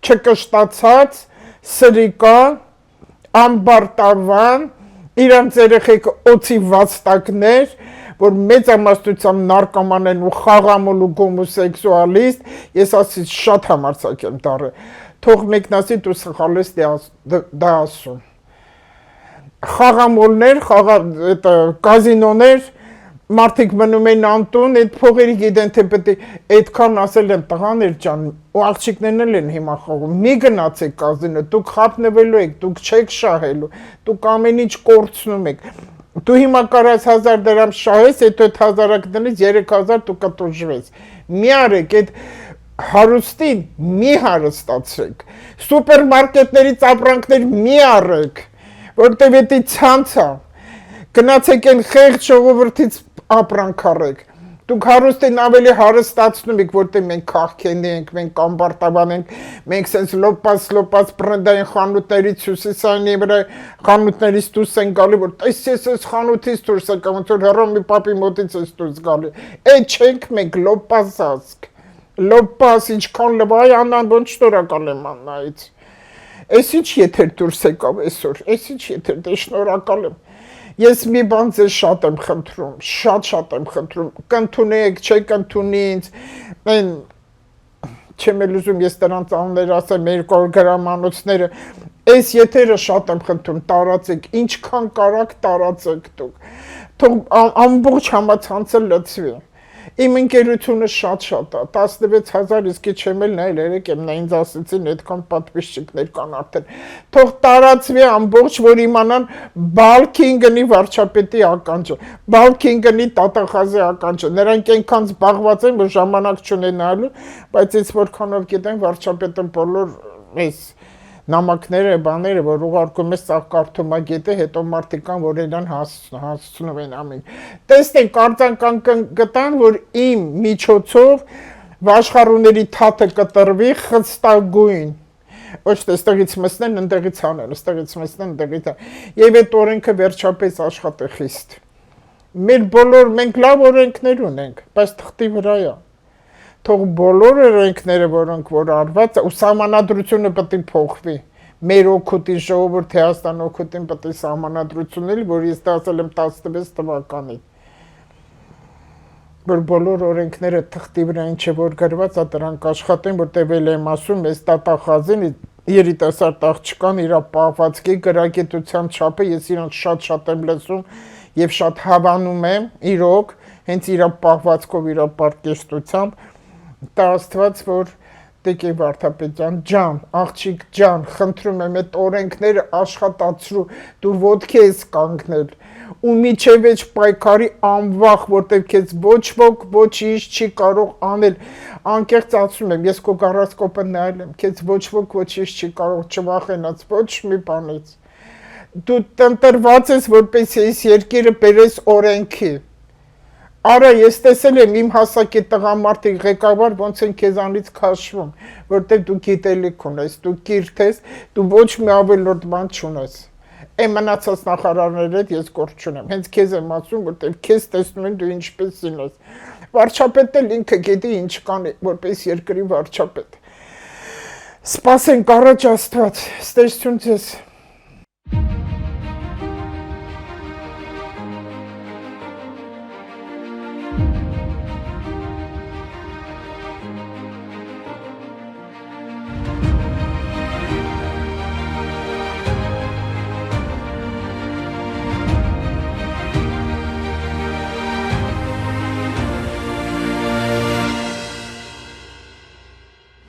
չկշտացած սրիկա ամբարտավան իրանց երեխեքը օծի վաստակներ որ մեծամասնությամբ նարկոման են ու խաղամոլ ու գոմոսեքսուալիստ ես ասի շատ համարձակ եմ դառը թող մեկն ասի դու սխալ ես դա ասում խաղամոլներ կազինոներ մարդիկ մնում են անտուն այդ փողերի գիտեն թե պետք է այդքան ասել են տղաներ ջան ու աղջիկներն են հիմա խաղում մի գնացեք կազինո դուք խափնվելու եք դուք չեք շահելու դուք ամեն ինչ կորցնում եք դու հիմա կարաս 1000 դրամ շահես հետո 1000-ը դնես 3000 դու կտուժվես մի արեք այդ հարուստին մի հարստացրեք սուպերմարկետներից ապրանքներ մի առեք որտեվ դա ցանց է գնացեք այն խեղճ ժողովրդից ապրանք առեք դուք հարուստին ավելի հարստացնում եք որտեղ մենք քաղքենի ենք մենք ամբարտավան ենք մենք sense լոպաս բրենդային խանութներից հյուսիսային վրա խանութներից դուրս են գալի որ այս խանութից դուրս եկա ոնց որ հեռոմի պապի մոտից էս դուրս գալի այդ չենք մենք լոպաս ասք լոպաս ինչքան լվայ անան ոնց շնորհակալ եմ աննայից այս ինչ եթեր դուրս եկավ այսօր այս ինչ եթեր դե շնորհակալ եմ Ես մի բան ձեզ շատ եմ խնդրում, շատ եմ խնդրում, կընդունեք, չեք ընդունի ինձ, այն չեմ էլ ուզում ես դրանց աններ ասեմ, մեր գրամանոցները, այս եթերը շատ եմ խնդրում, տարածեք, ինչքան կարաք տարածեք դուք, թող ամբողջ համացանցը լծվի, իմ ընկերությունը շատ է, 16000 իսկի չեմ էլ նայել, երեք եմ նա ինձ ասեցին, այդքան պատվիսչիկներ կան արդեն, թող տարածվի ամբողջ, որ իմանան Բալքինգնի վարչապետի ականջը, Բալքինգնի տատախազի ականջը, նրանք այնքան զբաղված են, որ ժամանակ չունենալու, բայց ես որքանով գիտեմ վարչապետը բոլոր այս նամակները, բաները, որ ուղարկում ես սաղ կարդում գետը, հետո մարդիկ կան, որ իրան հասցնում են ամեն։ Տեսնենք, արձանական գտան, որ իմ միջոցով վաշխառուների թաթը կտրվի խստագույն։ Ոչ թե ստեղից մսնեն, ընդեղից հանեն, ստեղից մսնեն, ընդեղից հանեն։ Եվ այդ օրենքը վերջապես աշխատի խիստ։ Մեր բոլոր, մենք լավ օրենքներ ունենք, բայց թղթի վրա է։ Թող բոլոր օրենքները, որոնք որ արված, ու սահմանադրությունը պետք է փոխվի։ Մեր օգուտի ժողովուրդ Հայաստան օգուտին պետք է սահմանադրություն լինի, որ ես դա ասել եմ 16 թվականին։ Որ բոլոր օրենքները թղթի վրա ինչ որ գրված է, դրանք աշխատեն, որտեղ էլ եմ ասում, այս տատախազին երիտասարդ աղջկան իր պահվածքի գրագիտության չափը, ես իրանք շատ եմ լսում եւ շատ հավանում եմ, իրոք, հենց իր պահվածքով, իր պարկեստությամբ Դա Աստված, որ Տիկին Վարդապետյան ջան, աղջիկ ջան, խնդրում եմ այդ օրենքները աշխատացրու, դու ոտքի ես կանգնել ու միջև էջ պայքարի անվախ, որտեղ քեզ ոչ ոք ոչինչ չի կարող անել, անկեղծ ասում եմ, ես քո գարասկոպը նայել եմ, քեզ ոչ ոք ոչինչ չի կարող չվախենաց ոչ մի բանից, դու տնտրված ես, որպես ես երկիրը բերես օրենքի, Արա, ես տեսել եմ իմ հասակի տղամարդիկ ղեկավար ոնց են քեզանից քաշվում, որտեղ դու գիտելիք ունես, դու կիրթ ես, դու ոչ մի ավելորդ բան չունես։ Այն մնացած նախարարների հետ ես գործ չունեմ, հենց քեզ եմ ասում, որտեղ քեզ տեսնում են դու ինչպեսին ես։ Վարչապետն էլ ինքը գիտի ինչ կանի, որպես երկրի վարչապետ։ Սպասենք առաջ Աստված, ստեսություն ձեզ։